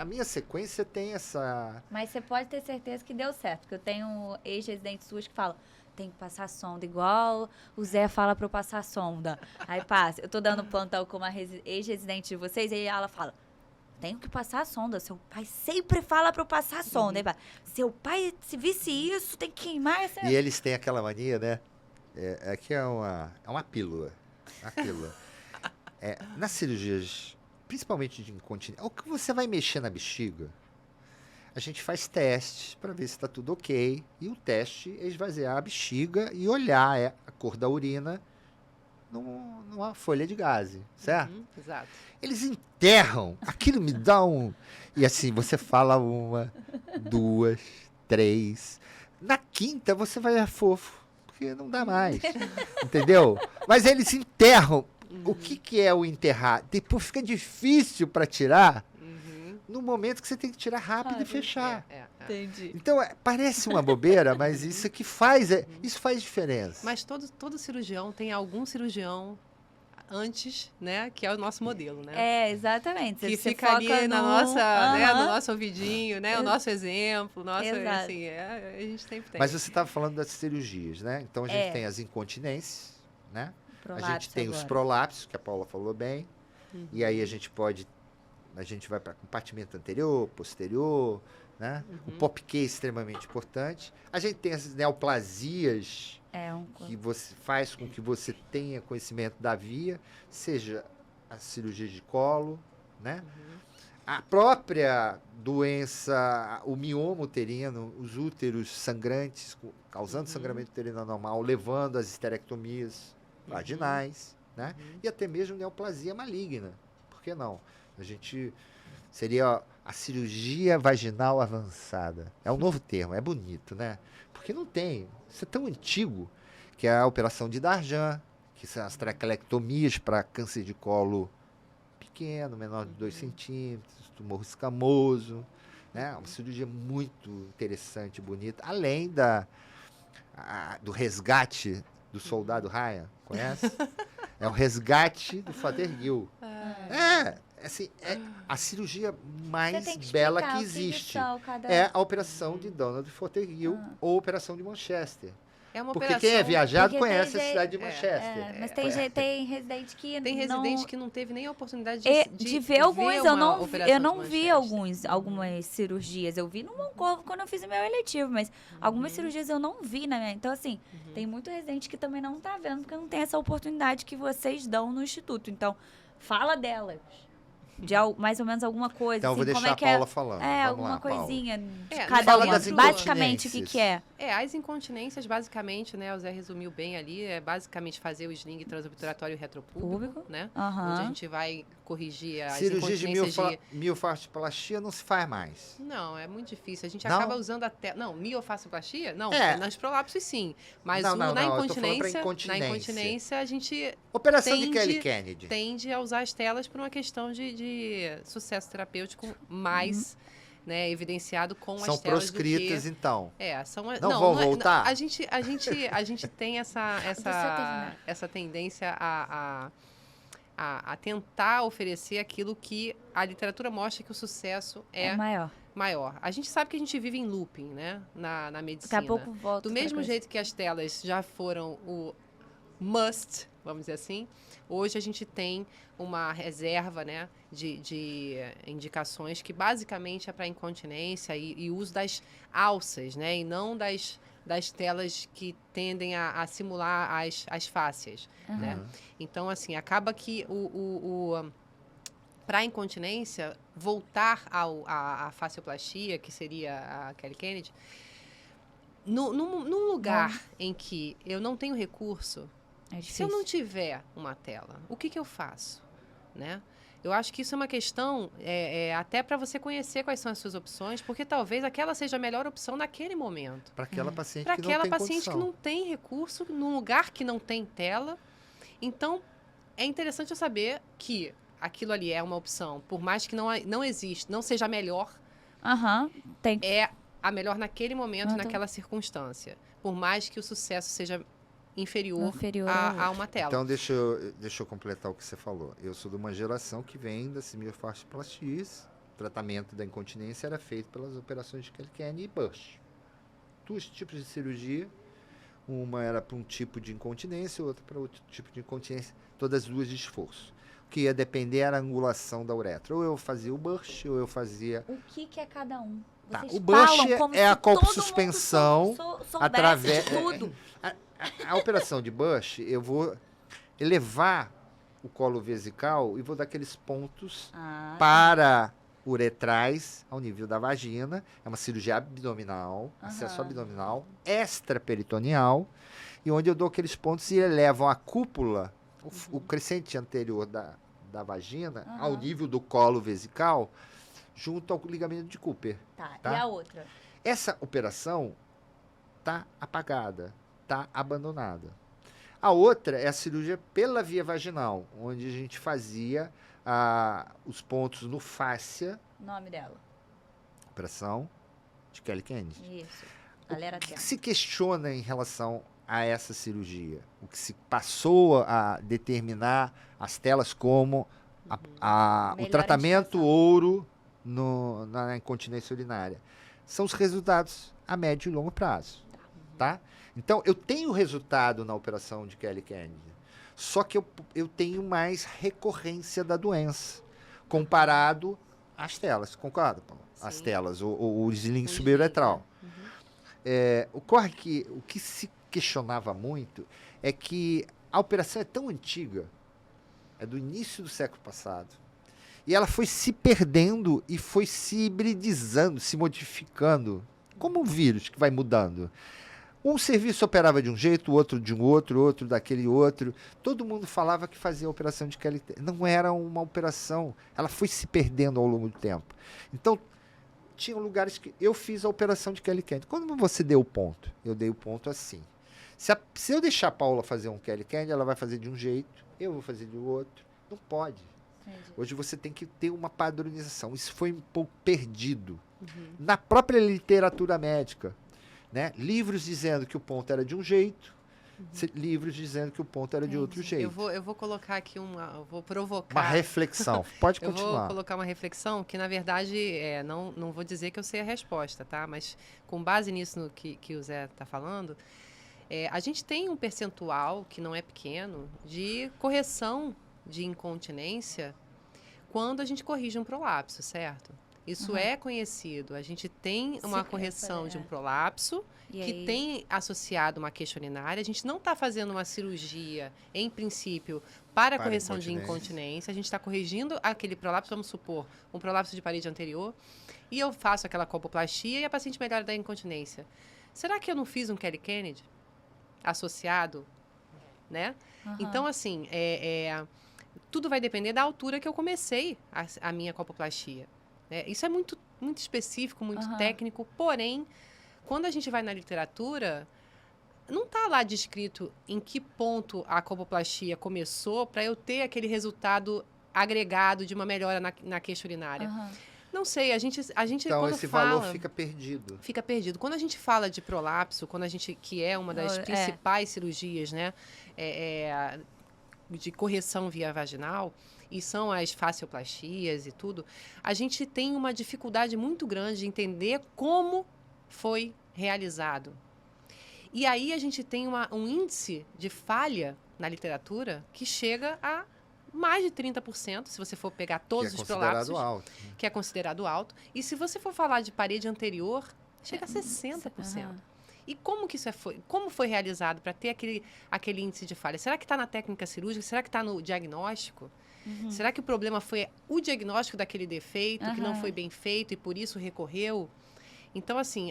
a minha sequência tem essa... Mas você pode ter certeza que deu certo. Porque eu tenho ex-residentes suas que falam, tem que passar sonda, igual o Zé fala pra eu passar sonda. Aí passa, eu tô dando plantão com uma ex-residente de vocês, e aí ela fala, tenho que passar a sonda. Seu pai sempre fala pra eu passar a sonda. Aí fala, seu pai, se visse isso, tem que queimar essa... E eles têm aquela mania, né? Aqui é uma pílula. Uma pílula. Nas cirurgias, principalmente de incontinência, o que você vai mexer na bexiga, a gente faz testes para ver se está tudo ok. E o teste é esvaziar a bexiga e olhar a cor da urina numa folha de gaze, certo? Exato. Eles enterram. Aquilo me dá um... E assim, você fala 1, 2, 3. Na quinta, você vai fofo. Porque não dá mais. Entendeu? Mas eles enterram. O que é o enterrar? Depois fica difícil para tirar. no momento que você tem que tirar rápido e fechar. Entendi. Então, parece uma bobeira, mas isso que faz, isso faz diferença. Mas todo cirurgião tem algum cirurgião antes, né? Que é o nosso modelo, né? É, exatamente. Que Você fica foca ali na no- nossa, né, no Aham. nosso ouvidinho, né? O nosso exemplo, nossa, Exato. assim, a gente sempre tem. Mas você estava falando das cirurgias, né? Então, a gente É. tem as incontinências, né? A Prolapso gente tem os agora. prolapsos, que a Paula falou bem. E aí a gente vai para compartimento anterior, posterior, né? O POPQ é extremamente importante. A gente tem as neoplasias, que você faz com que você tenha conhecimento da via, seja a cirurgia de colo, né? A própria doença, o mioma uterino, os úteros sangrantes, causando sangramento uterino anormal, levando às esterectomias vaginais, né? E até mesmo neoplasia maligna. Por que não? A gente seria a cirurgia vaginal avançada. É um novo termo, é bonito, né? Porque não tem. Isso é tão antigo que é a operação de Darjan, que são as traquelectomias para câncer de colo pequeno, menor de 2 centímetros, tumor escamoso, né? Uma cirurgia muito interessante, bonita, além do resgate do soldado Ryan, conhece? É o resgate do Fothergill. A cirurgia mais Você tem que bela explicar que o existe. são cada- É a operação de Donald Fothergill ou a operação de Manchester. É uma Porque operação... quem é viajado Porque conhece tem a cidade de é, Manchester. Mas tem residente que Tem não... residente que não teve nem a oportunidade De ver alguns, eu uma não, operação eu não de vi Manchester. algumas cirurgias. Eu vi no Moncorvo quando eu fiz o meu eletivo, mas algumas cirurgias eu não vi, né? Então, assim, tem muito residente que também não tá vendo, porque não tem essa oportunidade que vocês dão no Instituto. Então, fala delas. De mais ou menos alguma coisa. Então, eu vou assim, como deixar é que a Paula falando. É, Vamos alguma lá, Paula. coisinha de É, cada fala uma. das Basicamente, o que incontinências. é? As incontinências, basicamente, né? O Zé resumiu bem ali. É basicamente fazer o sling transobturatório retropúbico, né? Aham. Onde a gente vai corrigir as Cirurgia de incontinências miofascioplastia não se faz mais. Não, é muito difícil. A gente Não? acaba usando até... Não, miofascioplastia? Não, É. nas prolapsos sim. Mas Não, na eu tô falando pra incontinência, incontinência. a gente Operação de Tende- Kelly Kennedy. tende a usar as telas por uma questão de sucesso terapêutico mais né, evidenciado com São as telas proscritas, do então. que... são... Não vão voltar? A gente tem essa tendência a tentar oferecer aquilo que a literatura mostra que o sucesso É é maior. A gente sabe que a gente vive em looping, né? Na Daqui medicina. a pouco volta. Do outra mesmo coisa. jeito que as telas já foram o must, vamos dizer assim, hoje a gente tem uma reserva, né, de indicações que basicamente é para incontinência e uso das alças, né, e não das telas que tendem a simular as fáscias, né? Então, assim, acaba que para a incontinência, voltar à facioplastia, que seria a Kelly Kennedy, num lugar em que eu não tenho recurso, É se eu difícil. não tiver uma tela, o que eu faço? Né? Eu acho que isso é uma questão até para você conhecer quais são as suas opções, porque talvez aquela seja a melhor opção naquele momento. Para aquela paciente Para que não aquela tem paciente condição. que não tem recurso, num lugar que não tem tela. Então, é interessante eu saber que aquilo ali é uma opção, por mais que não exista, não seja a melhor, Tem. é a melhor naquele momento, Ah, tá. naquela circunstância. Por mais que o sucesso seja inferior a a uma tela. Então, deixa eu completar o que você falou. Eu sou de uma geração que vem das miofascioplastias. O tratamento da incontinência era feito pelas operações de Kelly Kennedy e Bush. 2 tipos de cirurgia. Uma era para um tipo de incontinência, outra para outro tipo de incontinência. Todas as duas de esforço. O que ia depender era a angulação da uretra. Ou eu fazia o Bush, ou eu fazia... O que é cada um? Tá, Vocês o Bush falam como é a se todo mundo colpossuspensão soubesse através... de tudo. A operação de Bush, eu vou elevar o colo vesical e vou dar aqueles pontos para uretrais ao nível da vagina. É uma cirurgia abdominal, acesso abdominal, extraperitoneal, e onde eu dou aqueles pontos e elevam a cúpula, o crescente anterior da vagina, ao nível do colo vesical, junto ao ligamento de Cooper. Tá. E a outra? Essa operação está apagada, está abandonada. A outra é a cirurgia pela via vaginal, onde a gente fazia os pontos no fáscia, Nome dela. Operação de Kelly Kennedy. Isso. Galera, O que atenta. se questiona em relação a essa cirurgia? O que se passou a determinar as telas como o Melhor tratamento indicação. ouro na incontinência urinária? São os resultados a médio e longo prazo. Tá? Então, eu tenho resultado na operação de Kelly Kennedy, só que eu tenho mais recorrência da doença, comparado às telas. Concorda, Paulo? As Sim. telas, o sling O suburetral. sling, né? Ocorre que o que se questionava muito é que a operação é tão antiga, é do início do século passado, e ela foi se perdendo e foi se hibridizando, se modificando, como um vírus que vai mudando. Um serviço operava de um jeito, o outro de um outro daquele outro. Todo mundo falava que fazia a operação de Kelly. Não era uma operação, ela foi se perdendo ao longo do tempo. Então, tinha lugares que eu fiz a operação de Kelly Kennedy. Quando você deu o ponto? Eu dei o ponto assim. Se eu deixar a Paula fazer um Kelly Kennedy, ela vai fazer de um jeito, eu vou fazer de outro. Não pode. Entendi. Hoje você tem que ter uma padronização. Isso foi um pouco perdido Uhum. na própria literatura médica. Né? Livros dizendo que o ponto era de um jeito, livros dizendo que o ponto era de outro jeito. Eu vou colocar aqui eu vou provocar. Uma reflexão. Pode Eu vou continuar. colocar uma reflexão que, na verdade, não vou dizer que eu sei a resposta, tá? Mas com base nisso no que o Zé está falando, a gente tem um percentual, que não é pequeno, de correção de incontinência quando a gente corrige um prolapso, certo? Isso é conhecido. A gente tem uma correção de um prolapso E que aí- tem associado uma queixa urinária. A gente não está fazendo uma cirurgia, em princípio, para correção de incontinência. A gente está corrigindo aquele prolapso, vamos supor, um prolapso de parede anterior, e eu faço aquela colpoplastia e a paciente melhora da incontinência. Será que eu não fiz um Kelly Kennedy associado, né? Aham. Então, assim, tudo vai depender da altura que eu comecei a minha colpoplastia. Né? Isso é muito, muito específico, muito Aham. técnico, porém, quando a gente vai na literatura, não está lá descrito em que ponto a colpoplastia começou para eu ter aquele resultado agregado de uma melhora na queixa urinária. Aham. Não sei, a gente Então, quando esse fala, valor fica perdido. fica perdido. Quando a gente fala de prolapso, que é uma das principais cirurgias, né, de correção via vaginal, e são as facioplastias e tudo, a gente tem uma dificuldade muito grande de entender como foi realizado. E aí a gente tem um índice de falha na literatura que chega a mais de 30%, se você for pegar todos os prolapsos, alto. que é considerado alto. E se você for falar de parede anterior, chega a 60%. Aham. E como que como foi realizado para ter aquele índice de falha? Será que está na técnica cirúrgica? Será que está no diagnóstico? Será que o problema foi o diagnóstico daquele defeito, que não foi bem feito e por isso recorreu? Então, assim,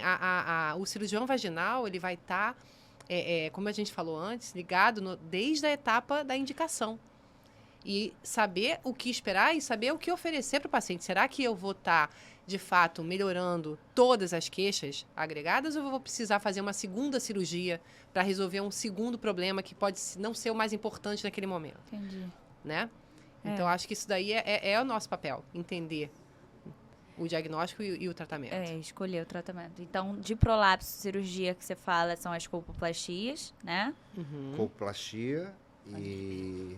o cirurgião vaginal, ele vai estar, como a gente falou antes, ligado desde a etapa da indicação. E saber o que esperar e saber o que oferecer para o paciente. Será que eu vou estar, de fato, melhorando todas as queixas agregadas ou eu vou precisar fazer uma segunda cirurgia para resolver um segundo problema que pode não ser o mais importante naquele momento, Entendi. né? Então, acho que isso daí é o nosso papel, entender o diagnóstico e o tratamento. Escolher o tratamento. Então, de prolapso, cirurgia que você fala são as colpoplastias, né? Colpoplastia e...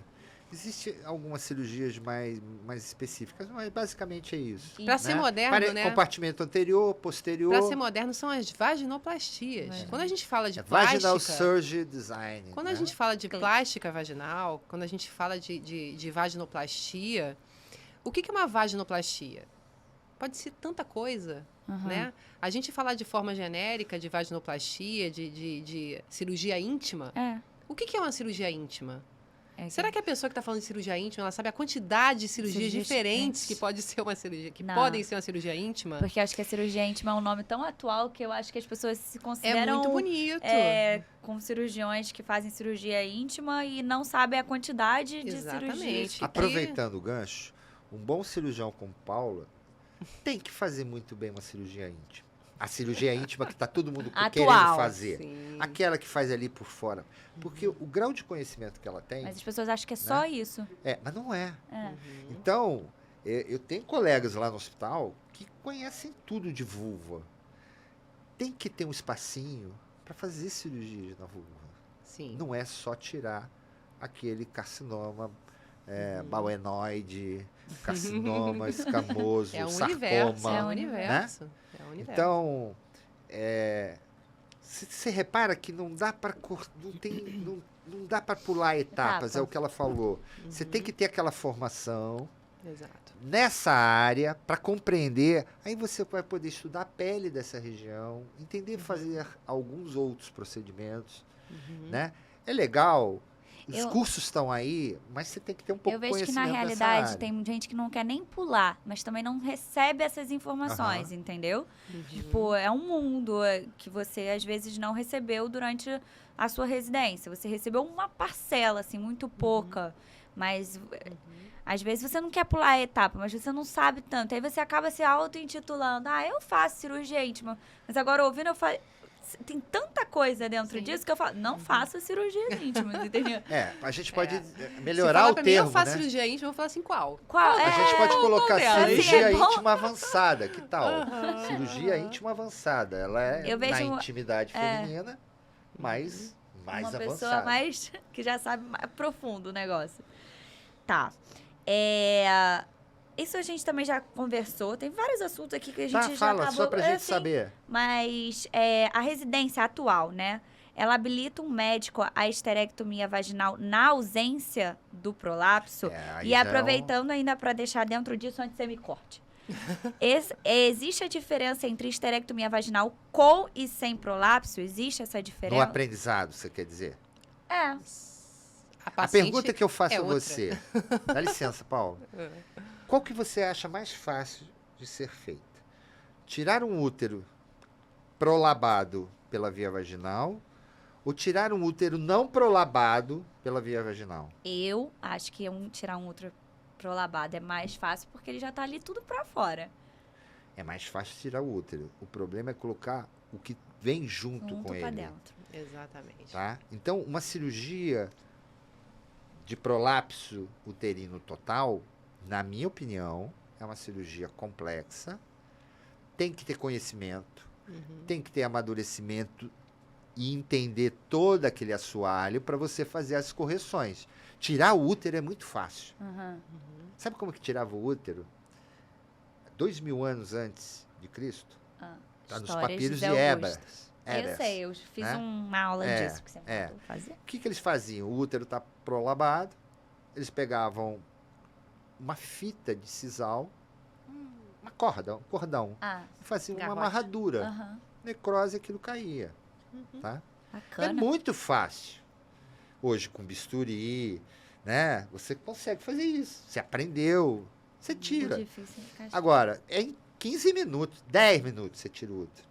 Existem algumas cirurgias mais específicas, mas basicamente é isso. Para ser moderno, né? Compartimento anterior, posterior. Para ser moderno, são as vaginoplastias. Quando a gente fala de Vaginal plástica... Surgery Design. Quando a gente fala de plástica vaginal, quando a gente fala de vaginoplastia, o que é uma vaginoplastia? Pode ser tanta coisa, né? A gente fala de forma genérica de vaginoplastia, de cirurgia íntima. O que é uma cirurgia íntima? Será que a pessoa que está falando de cirurgia íntima, ela sabe a quantidade de cirurgias diferentes que pode ser uma cirurgia, que podem ser uma cirurgia íntima? Porque acho que a cirurgia íntima é um nome tão atual que eu acho que as pessoas se consideram... É muito bonito. Com cirurgiões que fazem cirurgia íntima e não sabem a quantidade de cirurgias. Aproveitando o gancho, um bom cirurgião como Paula tem que fazer muito bem uma cirurgia íntima. A cirurgia íntima que está todo mundo querendo fazer. Sim. Aquela que faz ali por fora. Porque o grau de conhecimento que ela tem... Mas as pessoas acham que é só isso. Mas não é. Então, Eu tenho colegas lá no hospital que conhecem tudo de vulva. Tem que ter um espacinho para fazer cirurgia na vulva. Sim. Não é só tirar aquele carcinoma bauenoide, carcinoma escamoso, É um sarcoma. universo, é um né? universo. É um universo. Então, você repara que não dá para não dá para pular etapas, Etapa. é o que ela falou. Você tem que ter aquela formação Exato. nessa área para compreender. Aí você vai poder estudar a pele dessa região, entender fazer alguns outros procedimentos, né? É legal. Os cursos estão aí, mas você tem que ter um pouco Eu de vejo que conhecimento na dessa realidade área. tem gente que não quer nem pular, mas também não recebe essas informações, entendeu? Tipo, é um mundo que você às vezes não recebeu durante a sua residência. Você recebeu uma parcela, assim, muito pouca. Mas às vezes você não quer pular a etapa, mas você não sabe tanto. Aí você acaba se auto-intitulando. Ah, eu faço cirurgia íntima. Mas agora ouvindo, eu falo. Tem tanta coisa dentro disso que eu falo, não faça cirurgias íntimas, entendeu? A gente pode Se melhorar falar o pra mim, termo, eu faço né? cirurgia íntima, eu vou falar assim, qual? Qual? A gente pode colocar delas? cirurgia Assim, é bom. íntima avançada, que tal? Cirurgia íntima avançada, ela é Eu vejo na intimidade feminina, mas mais uma avançada. pessoa mais que já sabe mais profundo o negócio. Tá. Isso a gente também já conversou. Tem vários assuntos aqui que a gente já Fala, acabou. só pra gente assim, saber. Mas a residência atual, né? Ela habilita um médico à esterectomia vaginal na ausência do prolapso. Aí E já aproveitando ainda para deixar dentro disso antes de você me corte. Existe a diferença entre esterectomia vaginal com e sem prolapso? Existe essa no diferença? aprendizado, você quer dizer? É. A pergunta que eu faço é a outra. você, dá licença, Paulo. Qual que você acha mais fácil de ser feita? Tirar um útero prolabado pela via vaginal ou tirar um útero não prolabado pela via vaginal? Eu acho que tirar um útero prolabado é mais fácil porque ele já tá ali tudo pra fora. É mais fácil tirar o útero. O problema é colocar o que vem junto com pra ele. dentro. Exatamente. Tá? Então, uma cirurgia de prolapso uterino total, na minha opinião, é uma cirurgia complexa. Tem que ter conhecimento, tem que ter amadurecimento e entender todo aquele assoalho para você fazer as correções. Tirar o útero é muito fácil. Sabe como que tirava o útero? 2000 anos antes de Cristo. Tá nos Histórias papiros de Augusto. Ebers. Eu sei, eu fiz né? uma aula disso que você mandou fazer. O que eles faziam? O útero está prolabado, eles pegavam uma fita de sisal, uma corda, um cordão, e faziam uma Garrote. amarradura. Necrose, aquilo caía. Tá? É Bacana. muito fácil. Hoje, com bisturi, né? Você consegue fazer isso. Você aprendeu, você tira. Difícil de encaixar. Agora, é em 15 minutos, 10 minutos você tira o útero.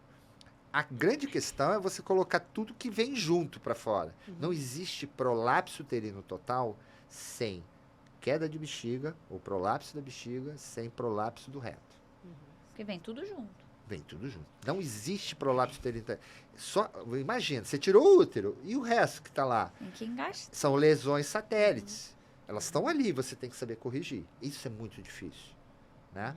A grande questão é você colocar tudo que vem junto para fora. Não existe prolapso uterino total sem queda de bexiga ou prolapso da bexiga sem prolapso do reto. Porque vem tudo junto. Vem tudo junto. Não existe prolapso uterino total. Só, imagina, você tirou o útero e o resto que está lá Tem que encaixar. são lesões satélites. Elas estão ali, você tem que saber corrigir. Isso é muito difícil, né?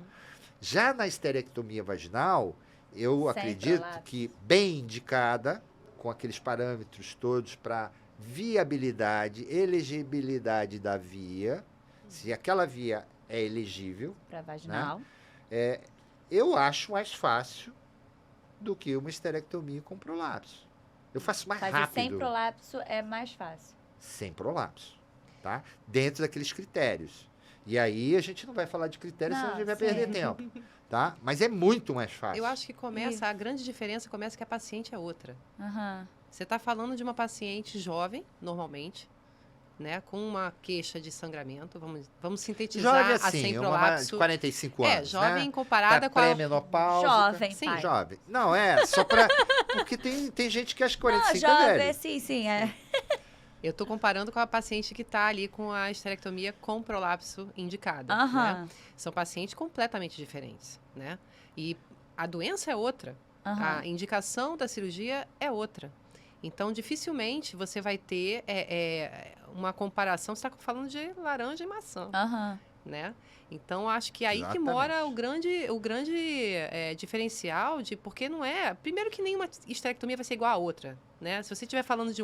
Já na esterectomia vaginal, eu Sem acredito prolapso. que bem indicada, com aqueles parâmetros todos para viabilidade, elegibilidade da via, se aquela via é elegível, Pra vaginal. eu acho mais fácil do que uma esterectomia com prolapso. Eu faço mais Fazer rápido. sem prolapso é mais fácil. Sem prolapso, tá? Dentro daqueles critérios. E aí a gente não vai falar de critérios, senão a gente vai sim. perder tempo, tá? Mas é muito mais fácil. Eu acho que começa, a grande diferença começa que a paciente é outra. Você está falando de uma paciente jovem, normalmente, né, com uma queixa de sangramento, vamos sintetizar Jovem a assim, sem uma de prolapso. 45 anos, jovem né? comparada Tá com a... pré-menopausa. Jovem, Sim, pai. Jovem. Não, só pra... Porque tem gente que acha que Não, 45 é jovem, velho. sim. Eu estou comparando com a paciente que está ali com a esterectomia com prolapso indicada. Né? São pacientes completamente diferentes, né? E a doença é outra. A indicação da cirurgia é outra. Então, dificilmente você vai ter uma comparação. Você está falando de laranja e maçã. né? Então, acho que é aí que Exatamente. mora o grande diferencial de porque não é... Primeiro que nenhuma esterectomia vai ser igual a outra, né? Se você estiver falando de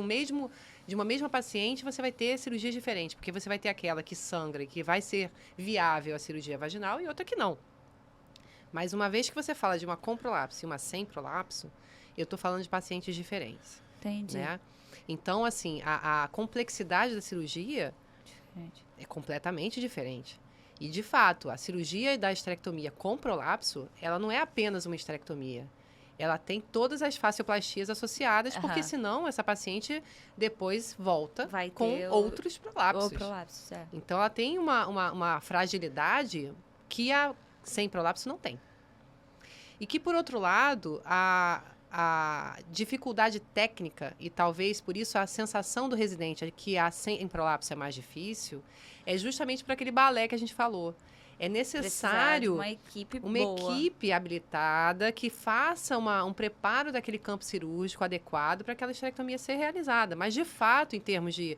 uma mesma paciente, você vai ter cirurgias diferentes, porque você vai ter aquela que sangra e que vai ser viável a cirurgia vaginal e outra que não. Mas uma vez que você fala de uma com prolapso e uma sem prolapso, eu estou falando de pacientes diferentes, Entendi. né? Então, assim, a complexidade da cirurgia Diferente. é completamente diferente. E, de fato, a cirurgia da esterectomia com prolapso, ela não é apenas uma esterectomia. Ela tem todas as facioplastias associadas, porque Aham. senão essa paciente depois volta Vai com ter outros prolapsos. Ou prolapso, é. Então, ela tem uma fragilidade que a sem prolapso não tem. E que, por outro lado, a dificuldade técnica, e talvez por isso a sensação do residente é que a sem prolapso é mais difícil, é justamente para aquele balé que a gente falou. É Precisar de necessário uma equipe uma boa. equipe habilitada que faça um preparo daquele campo cirúrgico adequado para aquela esterectomia ser realizada. Mas, de fato, em termos de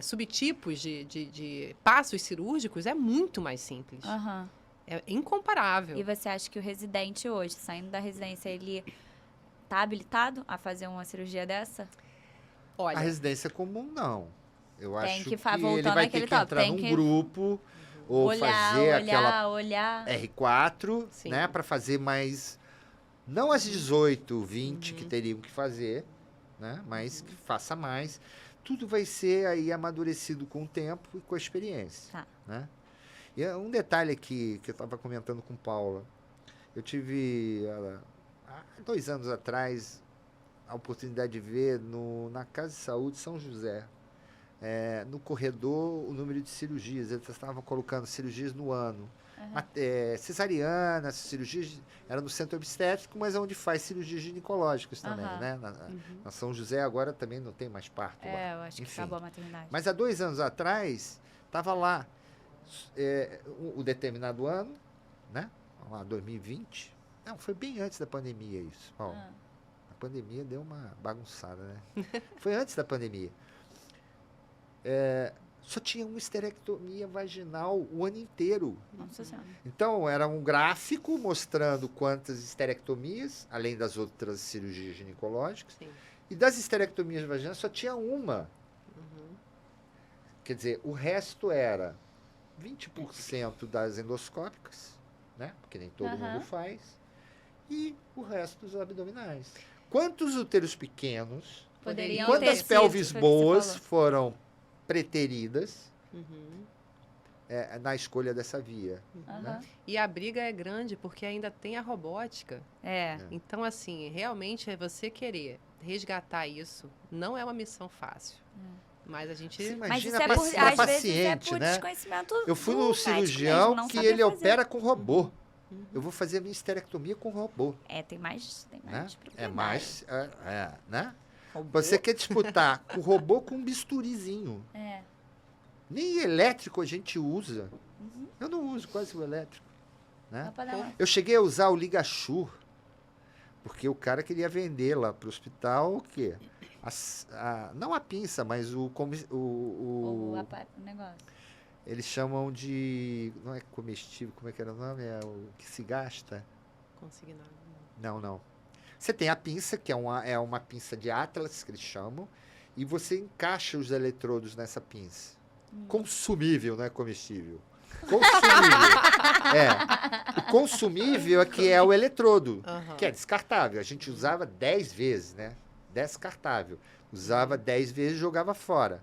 subtipos de passos cirúrgicos, é muito mais simples. Aham. É incomparável. E você acha que o residente hoje, saindo da residência, ele tá habilitado a fazer uma cirurgia dessa? A Olha, residência comum, não. Eu Tem acho que que ele voltando vai àquele ter que tópico, entrar tem num que grupo ou fazer aquela olhar. R4, Sim. né? Para fazer mais... Não as 18, 20 que teriam que fazer, né? Mas que faça mais. Tudo vai ser aí amadurecido com o tempo e com a experiência, Tá. né? E um detalhe aqui que eu estava comentando com Paula. Eu tive, há 2 anos atrás, a oportunidade de ver na Casa de Saúde São José, no corredor, o número de cirurgias. Eles estavam colocando cirurgias no ano. Cesariana, cirurgias era no centro obstétrico, mas é onde faz cirurgias ginecológicas também, Aham. né? Na São José agora também não tem mais parto lá. É, eu acho que Enfim. acabou a maternidade. Mas há 2 anos atrás, estava lá, o determinado ano, né? Vamos lá, 2020. Não, foi bem antes da pandemia isso, Paulo. Ah. A pandemia deu uma bagunçada, né? Foi antes da pandemia. Só tinha uma esterectomia vaginal o ano inteiro. Nossa Senhora. Então, era um gráfico mostrando quantas esterectomias, além das outras cirurgias ginecológicas, sim. e das esterectomias vaginais só tinha uma. Uhum. Quer dizer, o resto era 20% das endoscópicas, né? Porque nem todo Aham. mundo faz, e o resto dos abdominais. Quantos úteros pequenos, Poderiam quantas ter sido, pelvis foi o que você boas falou. foram preteridas Uhum. na escolha dessa via? Aham. né? E a briga é grande porque ainda tem a robótica. É. Então, assim, realmente é você querer resgatar isso. Não é uma missão fácil. Mas a gente... Você Mas imagina isso é a por, paci- às a vezes é paciente, por né? desconhecimento Eu fui do num médico cirurgião mesmo, não que saber ele fazer. opera com robô. Uhum. Eu vou fazer a minha esterectomia com robô. Tem mais Né? propriedade. É mais, né? Robô. Você quer disputar o robô com um bisturizinho. É. Nem elétrico a gente usa. Eu não uso quase o elétrico. Né? Não pode dar, não. Eu cheguei a usar o Ligachur, porque o cara queria vender lá para o hospital o quê? Não a pinça, mas O negócio. eles chamam de... Não é comestível, como é que era o nome? É o que se gasta? Consignado. Não. Você tem a pinça, que é uma pinça de Atlas, que eles chamam, e você encaixa os eletrodos nessa pinça. Consumível, não é comestível. Consumível. O consumível é que é o eletrodo, Aham. que é descartável. A gente usava 10 vezes, né? Descartável. Usava 10 vezes e jogava fora.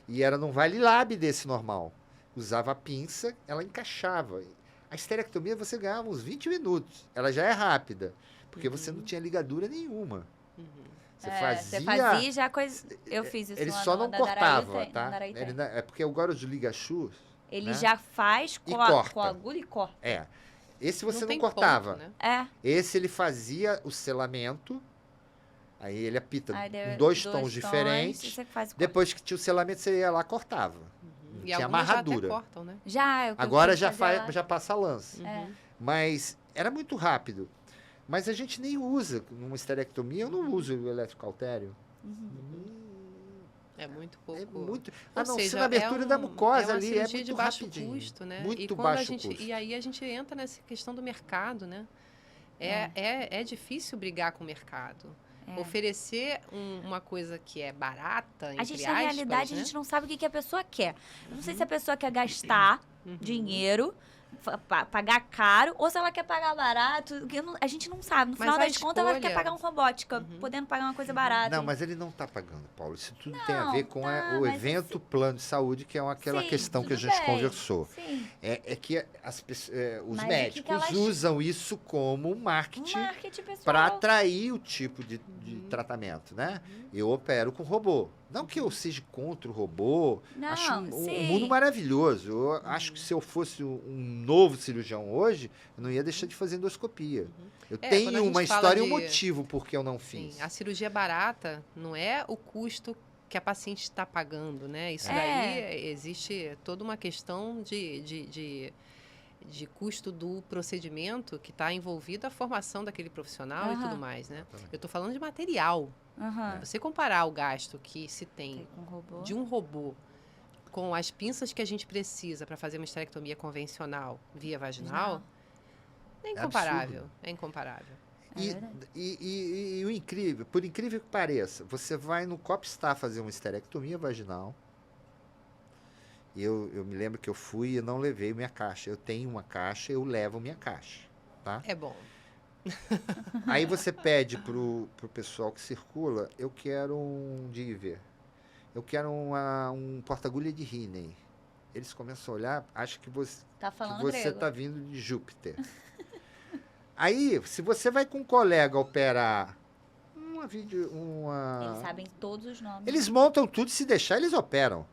E era num vale-lab desse normal. Usava a pinça, ela encaixava. A esterectomia você ganhava uns 20 minutos. Ela já é rápida, porque você não tinha ligadura nenhuma. Uhum. Você Você fazia... fazia já coisa. Eu fiz isso Ele lá só no não Andaraí cortava, tem, no tá? Andaraí tem. Ele é porque agora os Ligachur, Ele né? já faz E com corta. a agulha e corta. esse você não tem cortava. ponto, né? É. Esse ele fazia o selamento, aí ele apita Aí deu em dois tons e diferentes. você faz o corte. Depois que tinha o selamento, você ia lá e cortava. Não E tinha algumas já amarradura. até cortam, né? Já, eu Agora fui já, fazer lá. já passa a lance. É. Mas era muito rápido. Mas a gente nem usa. Numa esterectomia, eu não uso o eletrocautério. É muito pouco. É muito. Ou A não seja, ser na abertura da mucosa uma ali, é cirurgia muito de baixo rapidinho. custo, né? Muito E quando baixo custo. E aí a gente entra nessa questão do mercado, né? É difícil brigar com o mercado. Oferecer uma coisa que é barata, entre A gente, aspas, na realidade, né? a gente não sabe o que a pessoa quer. Eu não sei se a pessoa quer gastar dinheiro, pagar caro, ou se ela quer pagar barato. A gente não sabe. No Mas final a das contas, ela quer escolha- pagar um robótica, podendo pagar uma coisa barata. Não, mas ele não está pagando, Paulo. Isso tudo tem a Não, ver com tá, o mas evento plano de saúde, que é aquela Sim, questão que a tudo gente bem. conversou. Sim. É que os Mas o que médicos que elas- usam isso como Um marketing marketing pessoal. para atrair o tipo de tratamento, né? Eu opero com robô. Não que eu seja contra o robô, Não, acho um sim. mundo maravilhoso. Eu acho que se eu fosse um novo cirurgião hoje, eu não ia deixar de fazer endoscopia. Eu quando a tenho gente uma fala história e um de- motivo por que eu não Sim, fiz. a cirurgia barata não é o custo que a paciente está pagando, né? Isso É. daí existe toda uma questão de custo do procedimento que está envolvido a formação daquele profissional e Aham. tudo mais, né? Exatamente. Eu estou falando de material. Aham. Você comparar o gasto que se tem Com robô. de um robô com as pinças que a gente precisa para fazer uma esterectomia convencional via vaginal, é incomparável. É incomparável. É E, verdade. o incrível, por incrível que pareça, você vai no Copstar fazer uma esterectomia vaginal. E eu me lembro que eu fui e eu não levei minha caixa. Eu tenho uma caixa, eu levo minha caixa, tá? É bom. Aí você pede pro pessoal que circula, eu quero um Diver, eu quero um porta-agulha de Riney. Eles começam a olhar, acham que você Tá falando você grego. está vindo de Júpiter. Aí, se você vai com um colega operar Eles sabem todos os nomes. Eles montam tudo, se deixar, eles operam.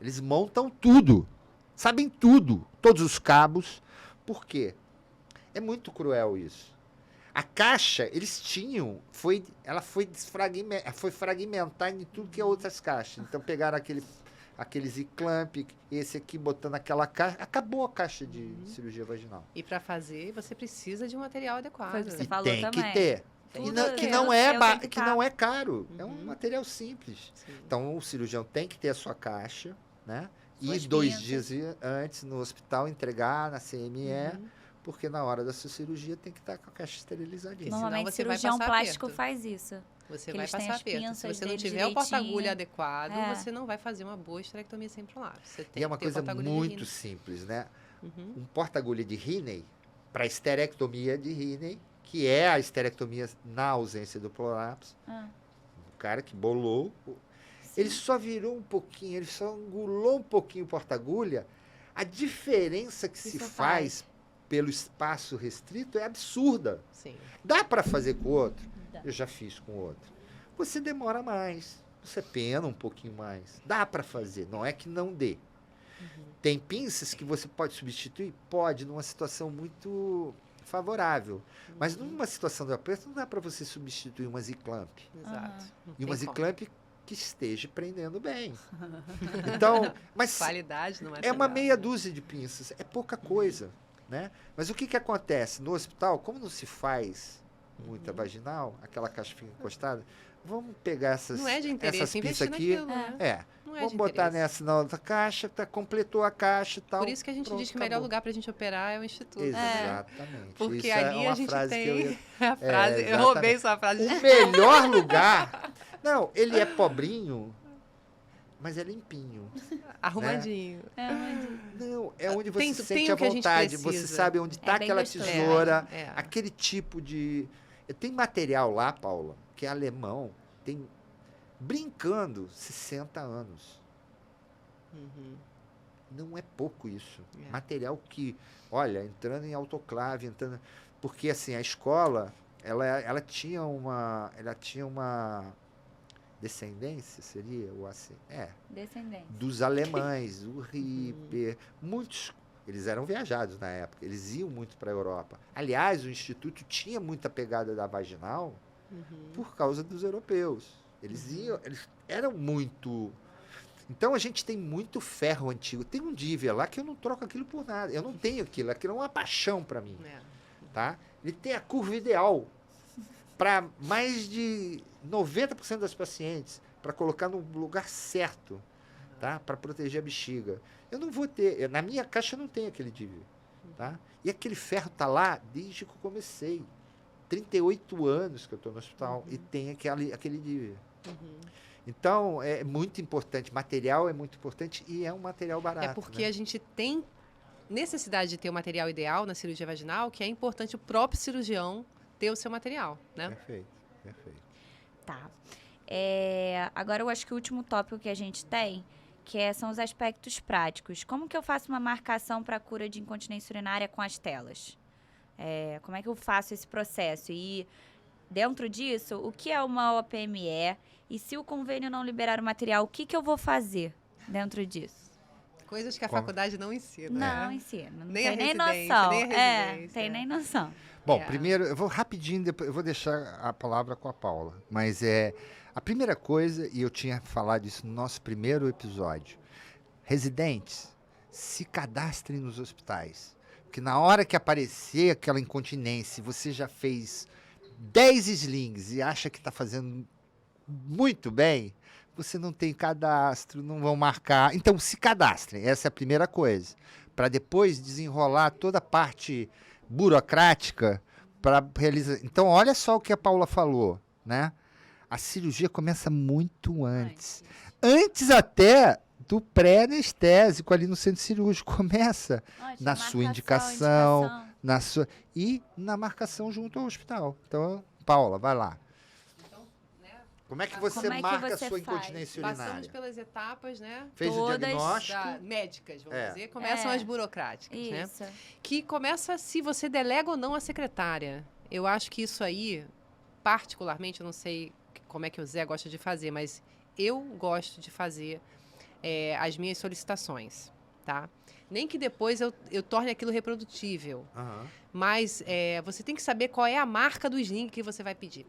Eles montam tudo. Sabem tudo. Todos os cabos. Por quê? É muito cruel isso. A caixa, eles tinham, ela foi fragmentar em tudo que é outras caixas. Então, pegaram aqueles Z-clamp, esse aqui botando aquela caixa. Acabou a caixa de cirurgia vaginal. E para fazer, você precisa de um material adequado. Foi o que você E falou tem também. que ter. Tudo Que é não o é seu, ba- tem que que tá. não é caro. É um material simples. Sim. Então, o cirurgião tem que ter a sua caixa, né? Suas E 2 pinças. dias antes no hospital entregar na CME, porque na hora da sua cirurgia tem que estar com a caixa esterilizadinha. Senão Normalmente, você vai cirurgião passar plástico aperto. faz isso. Você Que vai eles têm passar as aperto. Se pinças você não deles tiver o porta-agulha direitinho. adequado, É. você não vai fazer uma boa esterectomia sem prolapso. Você tem E é uma que ter o coisa porta-agulha de muito Riney. simples, né? Uhum. Um porta-agulha de Riney para esterectomia de Riney, que é a esterectomia na ausência do prolapso. Ah, O cara que bolou, ele só virou um pouquinho, ele só angulou um pouquinho o porta-agulha. A diferença que se Isso faz pelo espaço restrito é absurda. Sim. Dá para fazer com o outro? Dá. Eu já fiz com o outro. Você demora mais, você pena um pouquinho mais. Dá para fazer, não é que não dê. Tem pinças que você pode substituir? Pode, numa situação muito favorável. Mas numa situação de aperto, não dá para você substituir uma Z-clamp. Exato. Não E uma tem como. Z-clamp que esteja prendendo bem. Então, mas Qualidade não é é uma material, meia né? dúzia de pinças, é pouca coisa, né? Mas o que acontece no hospital, como não se faz muita vaginal, aquela caixa fica encostada, vamos pegar essas Não é de essas interesse pinças investir aqui, naquilo, né? Não é vamos de botar interesse. nessa na outra caixa, completou a caixa e tal. Por isso que a gente pronto, diz que o melhor acabou. lugar para a gente operar é o instituto. Exatamente. Porque Isso ali é uma a gente frase tem que eu ia... a frase. Eu exatamente. roubei sua frase. O melhor lugar... Não, ele é pobrinho, mas é limpinho. Arrumadinho. Não, é onde você Tem- se tem sente o à que a gente vontade. Você precisa. sabe onde está bem aquela gostoso. tesoura, É. aquele tipo de... Tem material lá, Paula, que é alemão, tem brincando 60 anos. Uhum. Não é pouco isso. É. Material que, olha, entrando em autoclave, entrando... Porque, assim, a escola, ela tinha uma descendência, seria o assim? Descendente. Dos alemães, o Ripper, muitos, eles eram viajados na época, eles iam muito para a Europa. Aliás, o Instituto tinha muita pegada da vaginal por causa dos europeus. Eles eram muito... Então, a gente tem muito ferro antigo. Tem um Diver lá que eu não troco aquilo por nada. Eu não tenho aquilo. Aquilo é uma paixão para mim. É. Tá? Ele tem a curva ideal para mais de 90% das pacientes. para colocar no lugar certo, tá? Para proteger a bexiga. Eu não vou ter, na minha caixa não tem aquele DIV, tá? E aquele ferro tá lá desde que eu comecei. 38 anos que eu estou no hospital e tem aquele DIV. Então, é muito importante. Material é muito importante e é um material barato. É porque né? a gente tem necessidade de ter o material ideal na cirurgia vaginal, que é importante o próprio cirurgião ter o seu material, né? Perfeito, perfeito. Tá. Agora eu acho que o último tópico que a gente tem, são os aspectos práticos. Como que eu faço uma marcação para cura de incontinência urinária com as telas? Como é que eu faço esse processo? E dentro disso, o que é uma OPME? E se o convênio não liberar o material, o que eu vou fazer dentro disso? Coisas que a Como? faculdade não ensina. Não né? ensina. Não Nem a tem nem residência, noção. nem a residência. Tem nem noção. Bom, É. primeiro, eu vou rapidinho, depois eu vou deixar a palavra com a Paula. Mas a primeira coisa, e eu tinha falado isso no nosso primeiro episódio, residentes, se cadastrem nos hospitais. Porque na hora que aparecer aquela incontinência, você já fez 10 slings e acha que está fazendo muito bem, você não tem cadastro, não vão marcar. Então, se cadastrem, essa é a primeira coisa. Para depois desenrolar toda a parte burocrática para realizar. Então, olha só o que a Paula falou, né? A cirurgia começa muito antes. Antes até do pré-anestésico ali no centro cirúrgico. Começa na sua indicação, e na marcação junto ao hospital. Então, Paula, vai lá. Como é que você Como é que marca você a sua faz? incontinência Passamos urinária? pelas etapas, né? Fez o todas diagnóstico? Médicas, vamos dizer. Começam É. as burocráticas, né? Isso. Que começa se você delega ou não a secretária. Eu acho que isso aí, particularmente, eu não sei como é que o Zé gosta de fazer, mas eu gosto de fazer as minhas solicitações, tá? Nem que depois eu torne aquilo reprodutível, Aham. mas você tem que saber qual é a marca do sling que você vai pedir.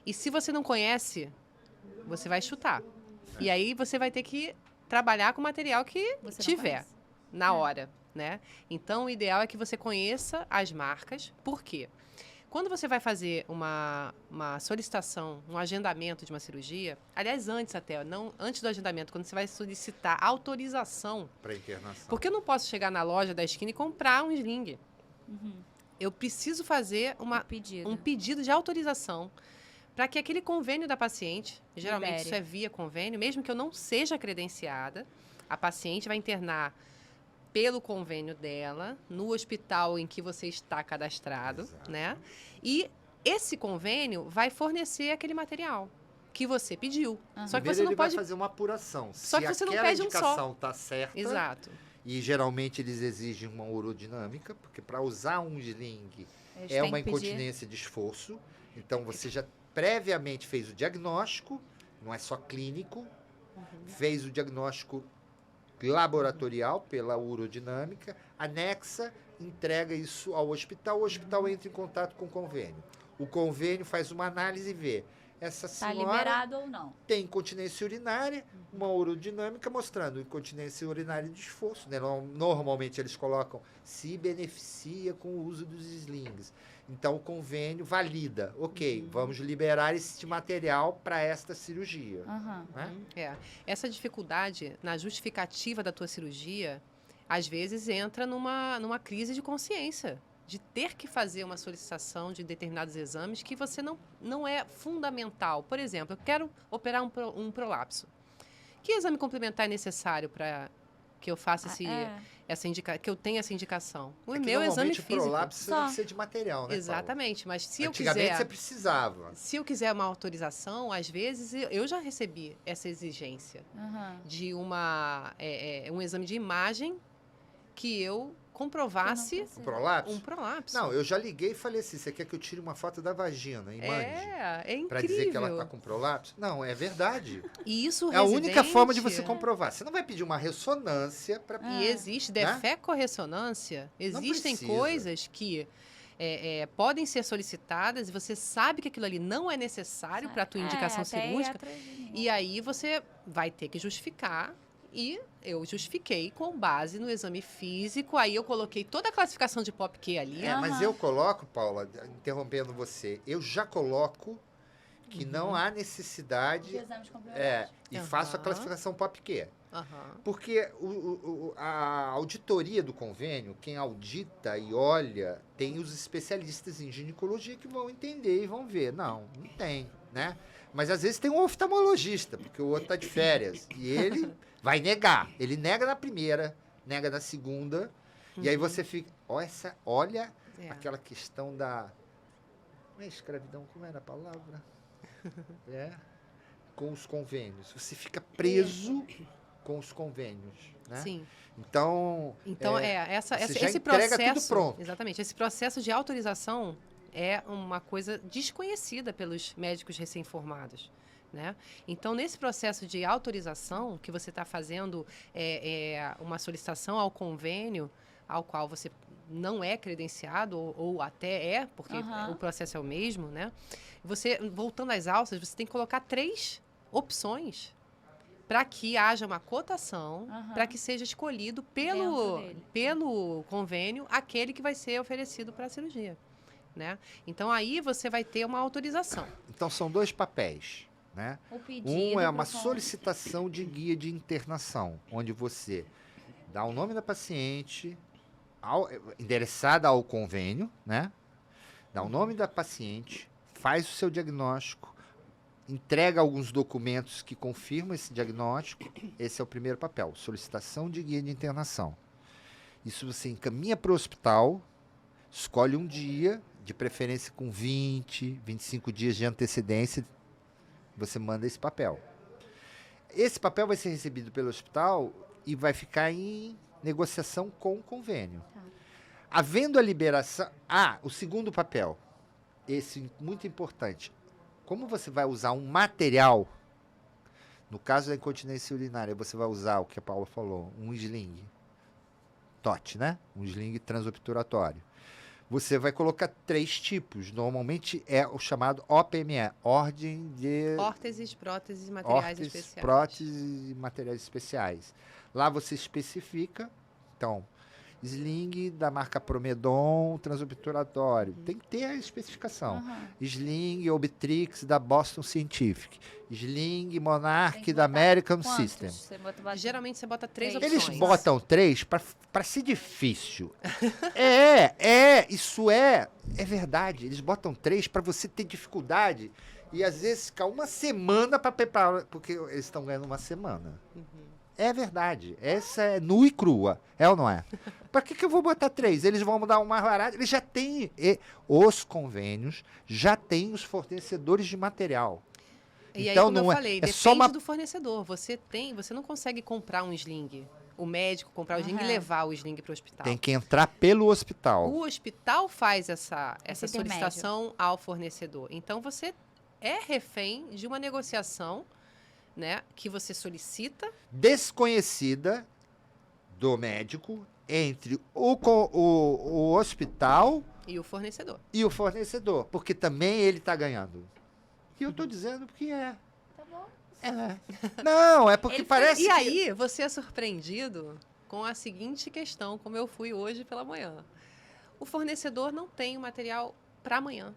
E se você não conhece, você vai chutar. E aí você vai ter que trabalhar com o material que Você não tiver conhece. na hora, né? Então, o ideal é que você conheça as marcas. Por quê? Quando você vai fazer uma solicitação, um agendamento de uma cirurgia, aliás, antes até, não antes do agendamento, quando você vai solicitar autorização, Para internação. porque eu não posso chegar na loja da esquina e comprar um sling. Eu preciso fazer Pedido. um pedido de autorização para que aquele convênio da paciente, geralmente Libere. isso é via convênio, mesmo que eu não seja credenciada, a paciente vai internar pelo convênio dela, no hospital em que você está cadastrado, Exato. né? E esse convênio vai fornecer aquele material que você pediu. Só que Primeiro você não ele pode... vai fazer uma apuração. Só que você não aquela pede um só. indicação está certa, Exato. e geralmente eles exigem uma urodinâmica, porque para usar um sling Eles é têm uma que pedir. incontinência de esforço. Então você já previamente fez o diagnóstico, não é só clínico, fez o diagnóstico laboratorial pela urodinâmica, anexa, entrega isso ao hospital, o hospital entra em contato com o convênio. O convênio faz uma análise e vê. Essa Tá senhora liberado ou não? tem incontinência urinária, uma urodinâmica mostrando incontinência urinária de esforço. Né? Normalmente eles colocam se beneficia com o uso dos slings. Então o convênio valida. Ok, vamos liberar esse material para esta cirurgia. Aham. Né? Essa dificuldade na justificativa da tua cirurgia, às vezes entra numa crise de consciência, de ter que fazer uma solicitação de determinados exames que você não é fundamental. Por exemplo, eu quero operar um prolapso. Que exame complementar é necessário para que eu faça que eu tenha essa indicação? O É que meu exame normalmente físico. o prolapso Só. precisa de material, né, Paula? Exatamente, mas se eu Antigamente quiser... você precisava. Se eu quiser uma autorização, às vezes eu já recebi essa exigência de um exame de imagem que eu comprovasse O prolapso? um prolapso. Não, eu já liguei e falei assim, você quer que eu tire uma foto da vagina e mande? é incrível. Para dizer que ela está com prolapso? Não, é verdade. E isso É a única forma de residente- você comprovar. Você não vai pedir uma ressonância para... E existe Né? defecorressonância. Existem precisa. coisas que podem ser solicitadas e você sabe que aquilo ali não é necessário para a tua indicação cirúrgica. E aí você vai ter que justificar. E eu justifiquei com base no exame físico. Aí eu coloquei toda a classificação de POPQ ali. Mas eu coloco, Paula, interrompendo você, eu já coloco que não há necessidade... De exames complementares. e faço a classificação POPQ. Aham. Porque a auditoria do convênio, quem audita e olha, tem os especialistas em ginecologia que vão entender e vão ver. Não tem, né? Mas às vezes tem um oftalmologista, porque o outro está de férias. E ele vai negar. Ele nega na primeira, nega na segunda. E aí você fica... Olha aquela questão da... Não é escravidão, como era a palavra? Com os convênios. Você fica preso com os convênios, né? Sim. Então, esse já entrega processo, tudo pronto. Exatamente. Esse processo de autorização é uma coisa desconhecida pelos médicos recém-formados, né? Então, nesse processo de autorização, que você está fazendo uma solicitação ao convênio, ao qual você não é credenciado, ou até porque o processo é o mesmo, né? Você, voltando às alças, você tem que colocar 3 opções para que haja uma cotação, para que seja escolhido pelo convênio aquele que vai ser oferecido para a cirurgia, né? Então, aí você vai ter uma autorização. Então, são 2 papéis, né? Um é uma solicitação de guia de internação, onde você dá o nome da paciente, endereçada ao convênio, né? Dá o nome da paciente, faz o seu diagnóstico, entrega alguns documentos que confirmam esse diagnóstico. Esse é o primeiro papel, solicitação de guia de internação. Isso você encaminha para o hospital, escolhe um dia, de preferência com 20, 25 dias de antecedência, você manda esse papel. Esse papel vai ser recebido pelo hospital e vai ficar em negociação com o convênio. Havendo a liberação... o segundo papel, esse muito importante. Como você vai usar um material, no caso da incontinência urinária, você vai usar o que a Paula falou, um sling, TOT, né? Um sling transobturatório. Você vai colocar 3 tipos. Normalmente é o chamado OPME, Ordem de... Órteses, próteses e materiais especiais. Próteses e materiais especiais. Lá você especifica, então, sling da marca Promedon transobturatório. Tem que ter a especificação. Sling Obtrix da Boston Scientific. Sling Monarch da American System. Geralmente você bota 3 opções. Eles botam 3 para ser difícil. Isso é verdade. Eles botam 3 para você ter dificuldade e às vezes ficar uma semana para preparar, porque eles estão ganhando uma semana. É verdade. Essa é nua e crua. É ou não é? Para que eu vou botar 3? Eles vão mudar uma barato. Eles já têm. Os convênios já têm os fornecedores de material. E então, aí, como eu falei, depende do fornecedor. Você não consegue comprar um sling. O médico comprar o sling e levar o sling para o hospital. Tem que entrar pelo hospital. O hospital faz essa solicitação ao fornecedor. Então, você é refém de uma negociação, né, que você solicita. Desconhecida do médico entre o hospital e o fornecedor. Porque também ele está ganhando. E eu estou dizendo porque é. Tá bom. Não, é porque parece E aí, você é surpreendido com a seguinte questão, como eu fui hoje pela manhã. O fornecedor não tem o material para amanhã.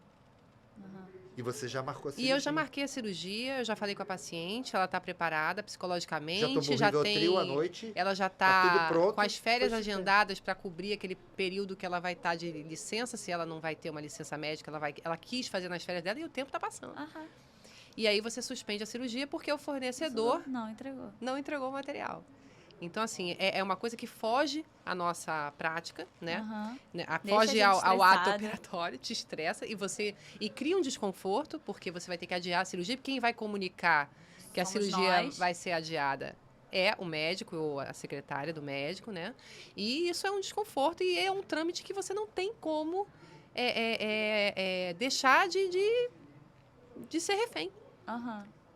E você já marcou a cirurgia? E eu já marquei a cirurgia, eu já falei com a paciente, ela está preparada psicologicamente, já tomou Rivotril à noite. Ela já está com as férias agendadas para cobrir aquele período que ela vai estar de licença, se ela não vai ter uma licença médica, ela quis fazer nas férias dela e o tempo está passando. E aí você suspende a cirurgia porque o fornecedor não entregou o material. Então, assim, é uma coisa que foge à nossa prática, né? Foge ao ato operatório, te estressa e cria um desconforto, porque você vai ter que adiar a cirurgia, porque quem vai comunicar que a cirurgia vai ser adiada é o médico ou a secretária do médico, né? E isso é um desconforto e é um trâmite que você não tem como deixar de ser refém.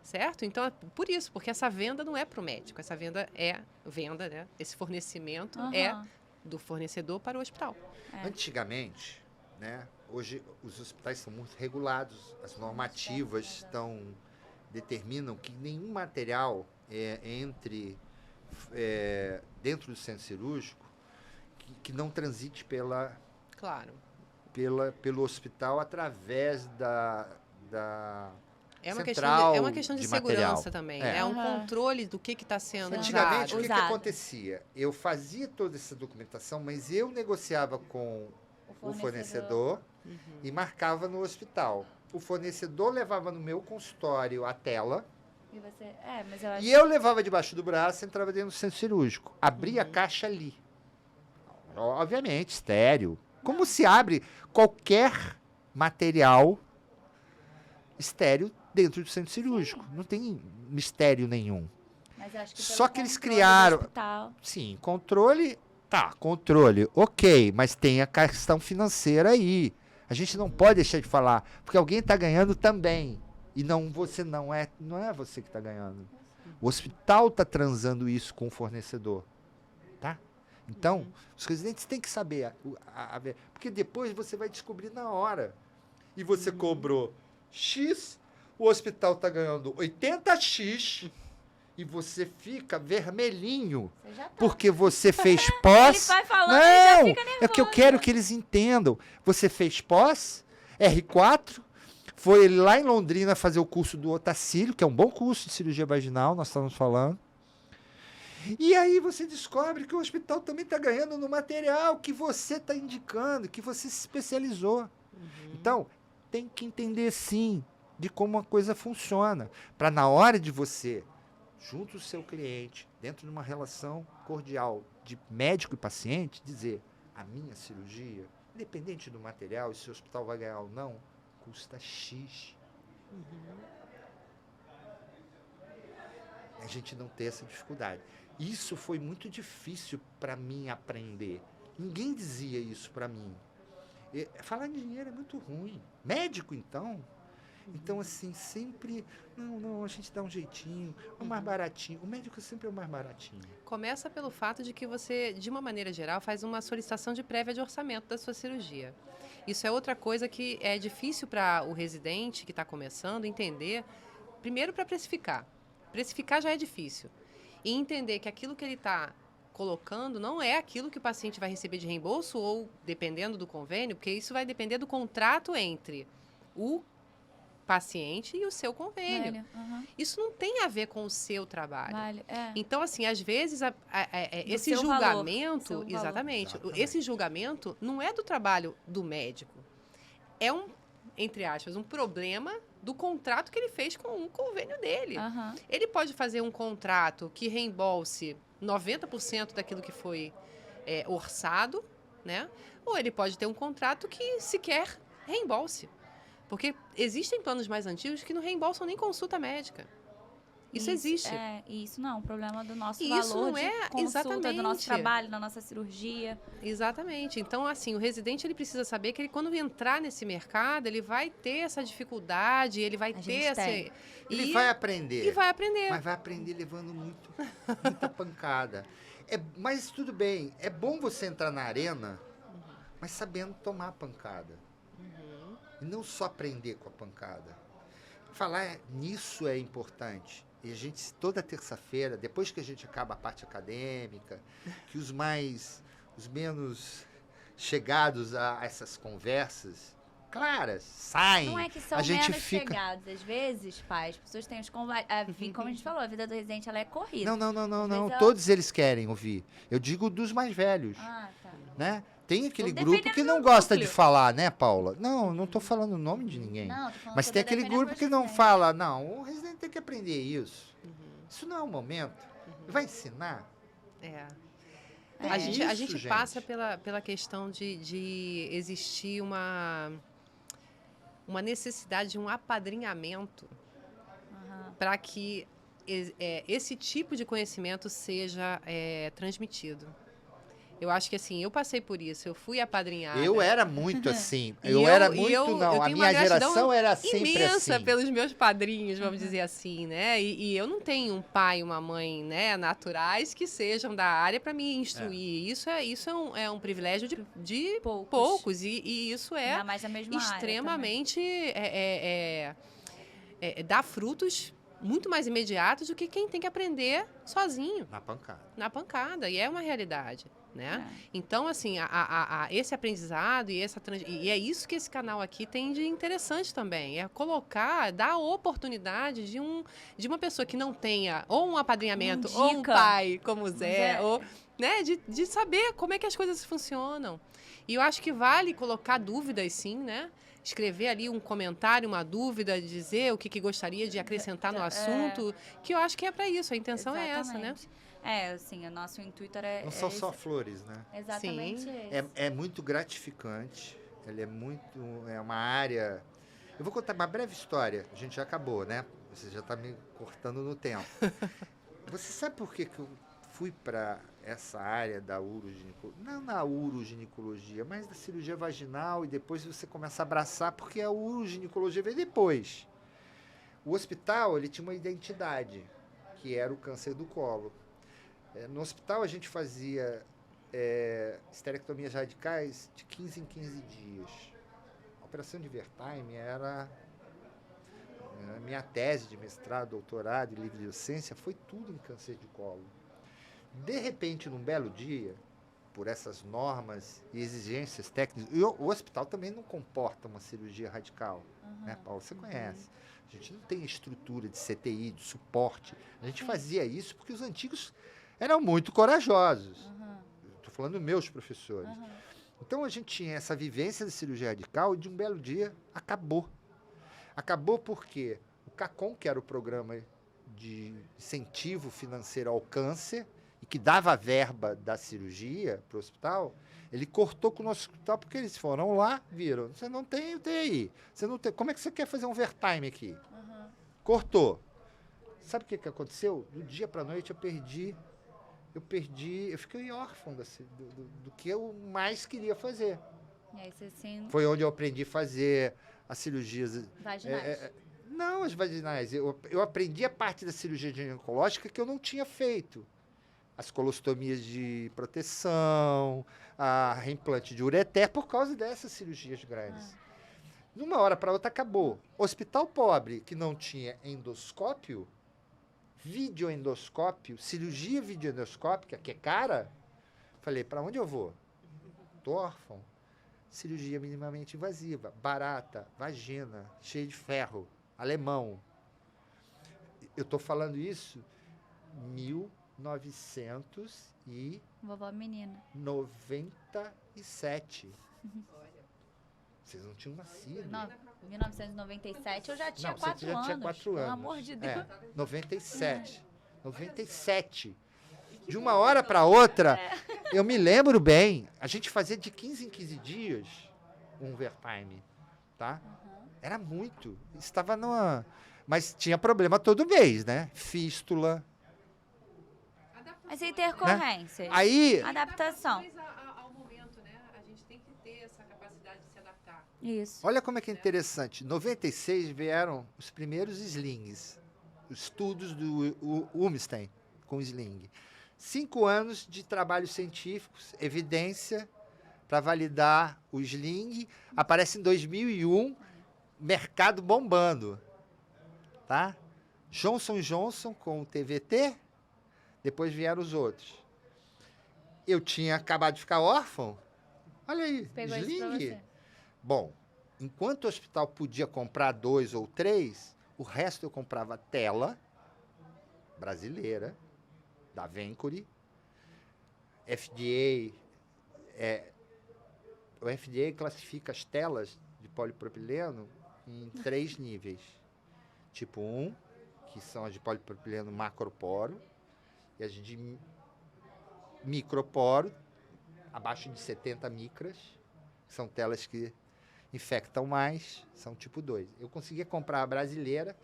Certo? Então, é por isso, porque essa venda não é para o médico, essa venda né? Esse fornecimento é do fornecedor para o hospital. Antigamente, né? Hoje os hospitais são muito regulados, as normativas determinam que nenhum material entre dentro do centro cirúrgico que não transite pelo hospital através da central é uma questão de segurança material. também. É. É um controle do que está sendo Antigamente, o usado. que acontecia? Eu fazia toda essa documentação, mas eu negociava com o fornecedor e marcava no hospital. O fornecedor levava no meu consultório a tela E você... mas eu acho... e eu levava debaixo do braço e entrava dentro do centro cirúrgico. Abria a caixa ali. Obviamente, estéreo. Como se abre qualquer material estéreo dentro do centro cirúrgico. Não tem mistério nenhum. Mas eu acho que Só pelo que eles controle criaram... do hospital. Sim, controle... Tá, controle, ok, mas tem a questão financeira aí. A gente não pode deixar de falar, porque alguém está ganhando também. E não é você que está ganhando. O hospital está transando isso com o fornecedor. Tá? Então, os residentes têm que saber. Porque depois você vai descobrir na hora. E você cobrou X, o hospital está ganhando 80X e você fica vermelhinho. Você já tá. Porque você fez pós. Ele vai falando e já Não, fica nervoso. é que eu quero que eles entendam. Você fez pós, R4, foi lá em Londrina fazer o curso do Otacílio, que é um bom curso de cirurgia vaginal, nós estamos falando. E aí você descobre que o hospital também está ganhando no material que você está indicando, que você se especializou. Então, tem que entender sim de como a coisa funciona, para na hora de você, junto ao seu cliente, dentro de uma relação cordial de médico e paciente, dizer, a minha cirurgia, independente do material, e se o hospital vai ganhar ou não, custa X. A gente não ter essa dificuldade. Isso foi muito difícil para mim aprender. Ninguém dizia isso para mim. Falar em dinheiro é muito ruim. Médico, então? Então, assim, sempre... Não, a gente dá um jeitinho. É o mais baratinho. O médico sempre é o mais baratinho. Começa pelo fato de que você, de uma maneira geral, faz uma solicitação de prévia de orçamento da sua cirurgia. Isso é outra coisa que é difícil para o residente que está começando entender. Primeiro, para precificar. Precificar já é difícil. E entender que aquilo que ele está colocando não é aquilo que o paciente vai receber de reembolso ou dependendo do convênio, porque isso vai depender do contrato entre o paciente e o seu convênio. Isso não tem a ver com o seu trabalho. Então, assim, às vezes esse julgamento, exatamente, esse julgamento não é do trabalho do médico. É entre aspas, um problema do contrato que ele fez com o convênio dele. Ele pode fazer um contrato que reembolse 90% daquilo que foi orçado, né? Ou ele pode ter um contrato que sequer reembolse. Porque existem planos mais antigos que não reembolsam nem consulta médica. Isso existe. E isso não é um problema do nosso E valor isso não de é consulta, do nosso trabalho, da nossa cirurgia. Exatamente. Então, assim, o residente ele precisa saber que ele, quando entrar nesse mercado, ele vai ter essa dificuldade, ele vai ter essa... Ele vai aprender. E vai aprender. Mas vai aprender levando muita pancada. Mas tudo bem, é bom você entrar na arena, mas sabendo tomar a pancada. E não só aprender com a pancada. Falar nisso é importante. E a gente, toda terça-feira, depois que a gente acaba a parte acadêmica, que os menos chegados a essas conversas claras saem. Não é que são menos chegados. Às vezes, pai, as pessoas têm como a gente falou, a vida do residente ela é corrida. Não. Todos eles querem ouvir. Eu digo dos mais velhos. Tá. Né? Tem aquele grupo que não gosta de falar, né, Paula? Não estou falando o nome de ninguém. Mas tem aquele grupo que não fala, não, o residente tem que aprender isso. Isso não é o momento. Vai ensinar? A gente passa pela questão de existir uma necessidade de um apadrinhamento para que esse tipo de conhecimento seja transmitido. Eu acho que, assim, eu passei por isso. Eu fui apadrinhada. Eu era muito assim. A minha geração era sempre imensa assim. Pelos meus padrinhos, vamos dizer assim, né? E eu não tenho um pai e uma mãe, né, naturais que sejam da área para me instruir. Isso é um privilégio de poucos. E isso é extremamente... dá frutos muito mais imediatos do que quem tem que aprender sozinho. Na pancada. E é uma realidade. né? Então, assim, esse aprendizado e é isso que esse canal aqui tem de interessante também, é colocar, dar a oportunidade de uma pessoa que não tenha ou um apadrinhamento, ou um pai como o Zé, ou, né, de saber como é que as coisas funcionam. E eu acho que vale colocar dúvidas, sim, né? Escrever ali um comentário, uma dúvida, dizer o que gostaria de acrescentar no assunto, que eu acho que é para isso, a intenção é essa, né? Assim, o nosso intuito é... Não são só flores, né? Exatamente. Sim. É muito gratificante, ele é uma área... Eu vou contar uma breve história, a gente já acabou, né? Você já está me cortando no tempo. Você sabe por que eu fui para essa área da uroginecologia? Não na uroginecologia, mas da cirurgia vaginal, e depois você começa a abraçar, porque a uroginecologia veio depois. O hospital, ele tinha uma identidade, que era o câncer do colo. No hospital, a gente fazia esterectomias radicais de 15 em 15 dias. A operação de Wertheim era... minha tese de mestrado, doutorado e livre docência foi tudo em câncer de colo. De repente, num belo dia, por essas normas e exigências técnicas, o hospital também não comporta uma cirurgia radical, né, Paulo? Você conhece. A gente não tem estrutura de CTI, de suporte. A gente fazia isso porque os antigos eram muito corajosos. Estou falando dos meus professores. Então, a gente tinha essa vivência de cirurgia radical e, de um belo dia, acabou. Acabou porque o CACOM, que era o programa de incentivo financeiro ao câncer, e que dava a verba da cirurgia para o hospital, ele cortou com o nosso hospital porque eles foram lá, viram, você não tem UTI, você não tem, como é que você quer fazer um overtime aqui? Cortou. Sabe o que aconteceu? Do dia para a noite eu fiquei órfão do que eu mais queria fazer. E aí você sim... Foi onde eu aprendi a fazer as cirurgias... Vaginais. Não, as vaginais. Eu aprendi a parte da cirurgia ginecológica que eu não tinha feito. As colostomias de proteção, a reimplante de ureter, por causa dessas cirurgias grandes. De uma hora para outra acabou. Hospital pobre, que não tinha endoscópio, videoendoscópio, cirurgia videoendoscópica, que é cara, falei, para onde eu vou? Tô órfão. Cirurgia minimamente invasiva, barata, vagina, cheia de ferro, alemão. Eu estou falando isso 1997. Vovó menina. Vocês não tinham nascido. Não, 1997 eu já tinha Não, 4 você já anos. tinha 4 Pelo anos. amor de Deus. 97. De uma hora para outra, eu me lembro bem, a gente fazia de 15 em 15 dias um overtime, tá? Era muito. Estava numa... Mas tinha problema todo mês, né? Fístula. Mas intercorrência. Né? Aí... Adaptação. Ao momento, né? A gente tem que ter essa capacidade de se adaptar. Isso. Olha como é que é interessante. Em 96 vieram os primeiros slings. Os estudos do Umstein com sling. 5 anos de trabalhos científicos, evidência para validar o sling. Aparece em 2001, mercado bombando. Tá? Johnson & Johnson com o TVT, depois vieram os outros. Eu tinha acabado de ficar órfão. Olha aí, Pegou isso pra sling. você. Bom, enquanto o hospital podia comprar 2 ou 3, o resto eu comprava tela brasileira, da Vencuri, FDA. O FDA classifica as telas de polipropileno em 3 níveis. Tipo 1, que são as de polipropileno macroporo, e as de microporo, abaixo de 70 micras, que são telas que infectam mais, são tipo 2. Eu conseguia comprar a brasileira,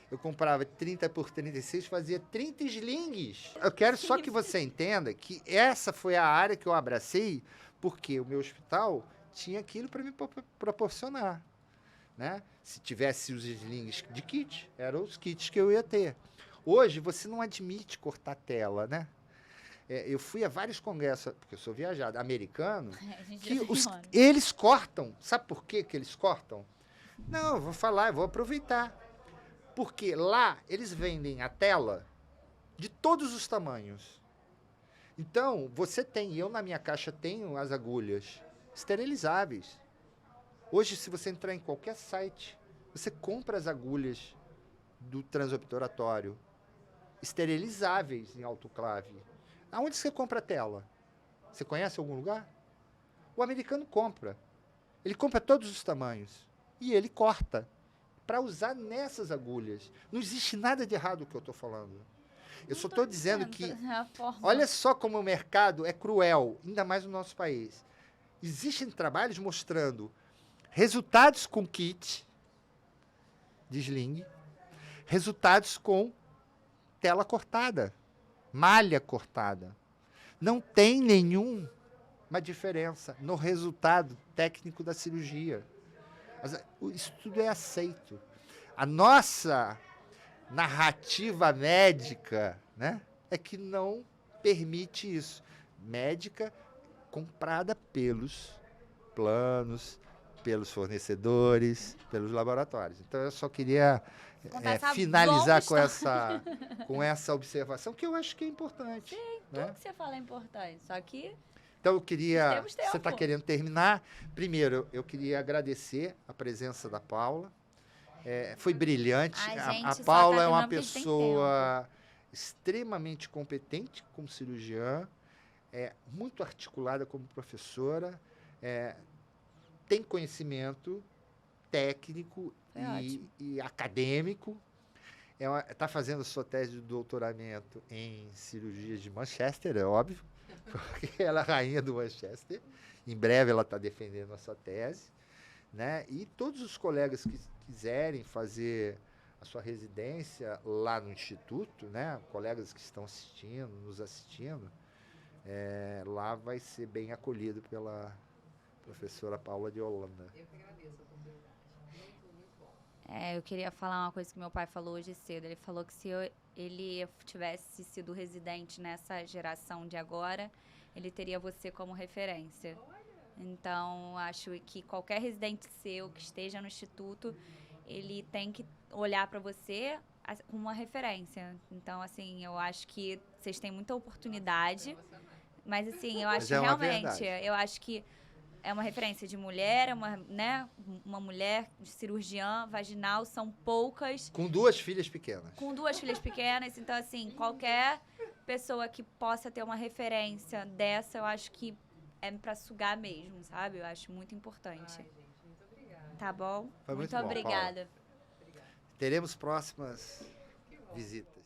eu comprava 30 por 36, fazia 30 slings. Eu quero só que você entenda que essa foi a área que eu abracei, porque o meu hospital tinha aquilo para me proporcionar. Né? Se tivesse os slings de kit, eram os kits que eu ia ter. Hoje, você não admite cortar tela, né? Eu fui a vários congressos, porque eu sou viajado, americano, que eles cortam. Sabe por que eles cortam? Não, eu vou falar, eu vou aproveitar. Porque lá eles vendem a tela de todos os tamanhos. Então, você tem, eu na minha caixa tenho as agulhas esterilizáveis. Hoje, se você entrar em qualquer site, você compra as agulhas do transobturatório esterilizáveis em autoclave. Aonde você compra a tela? Você conhece algum lugar? O americano compra. Ele compra todos os tamanhos. E ele corta para usar nessas agulhas. Não existe nada de errado no que eu estou falando. Eu só estou dizendo que... Olha só como o mercado é cruel, ainda mais no nosso país. Existem trabalhos mostrando resultados com kit de sling, resultados com tela cortada, malha cortada. Não tem nenhuma diferença no resultado técnico da cirurgia. Isso tudo é aceito. A nossa narrativa médica, né, é que não permite isso. Médica comprada pelos planos, pelos fornecedores, pelos laboratórios. Então, eu só queria finalizar com essa observação, que eu acho que é importante. Sim, né? tudo que você fala é importante, só que... Então, eu queria... Temos tempo. Você está querendo terminar? Primeiro, eu queria agradecer a presença da Paula. Foi brilhante. Ai, gente, a só Paula tá é uma terminando porque a gente tem pessoa extremamente competente como cirurgiã, muito articulada como professora, tem conhecimento técnico e acadêmico. Está fazendo sua tese de doutoramento em cirurgias de Manchester, é óbvio, porque ela é a rainha do Manchester. Em breve ela está defendendo a sua tese. Né? E todos os colegas que quiserem fazer a sua residência lá no Instituto, né? Colegas que estão nos assistindo, lá vai ser bem acolhido pela professora Paula de Holanda. Eu que agradeço a oportunidade. Muito bom. Eu queria falar uma coisa que meu pai falou hoje cedo. Ele falou que se ele tivesse sido residente nessa geração de agora, ele teria você como referência. Então, acho que qualquer residente seu que esteja no Instituto, ele tem que olhar para você como uma referência. Então, assim, eu acho que vocês têm muita oportunidade, mas, assim, eu acho que realmente, eu acho que é uma referência de mulher, uma mulher de cirurgiã vaginal, são poucas. Com 2 filhas pequenas. Com 2 filhas pequenas, então, assim, qualquer pessoa que possa ter uma referência dessa, eu acho que é pra sugar mesmo, sabe? Eu acho muito importante. Ai, gente, muito obrigada. Tá bom? Foi muito Muito bom, obrigada. Paula. Teremos próximas visitas.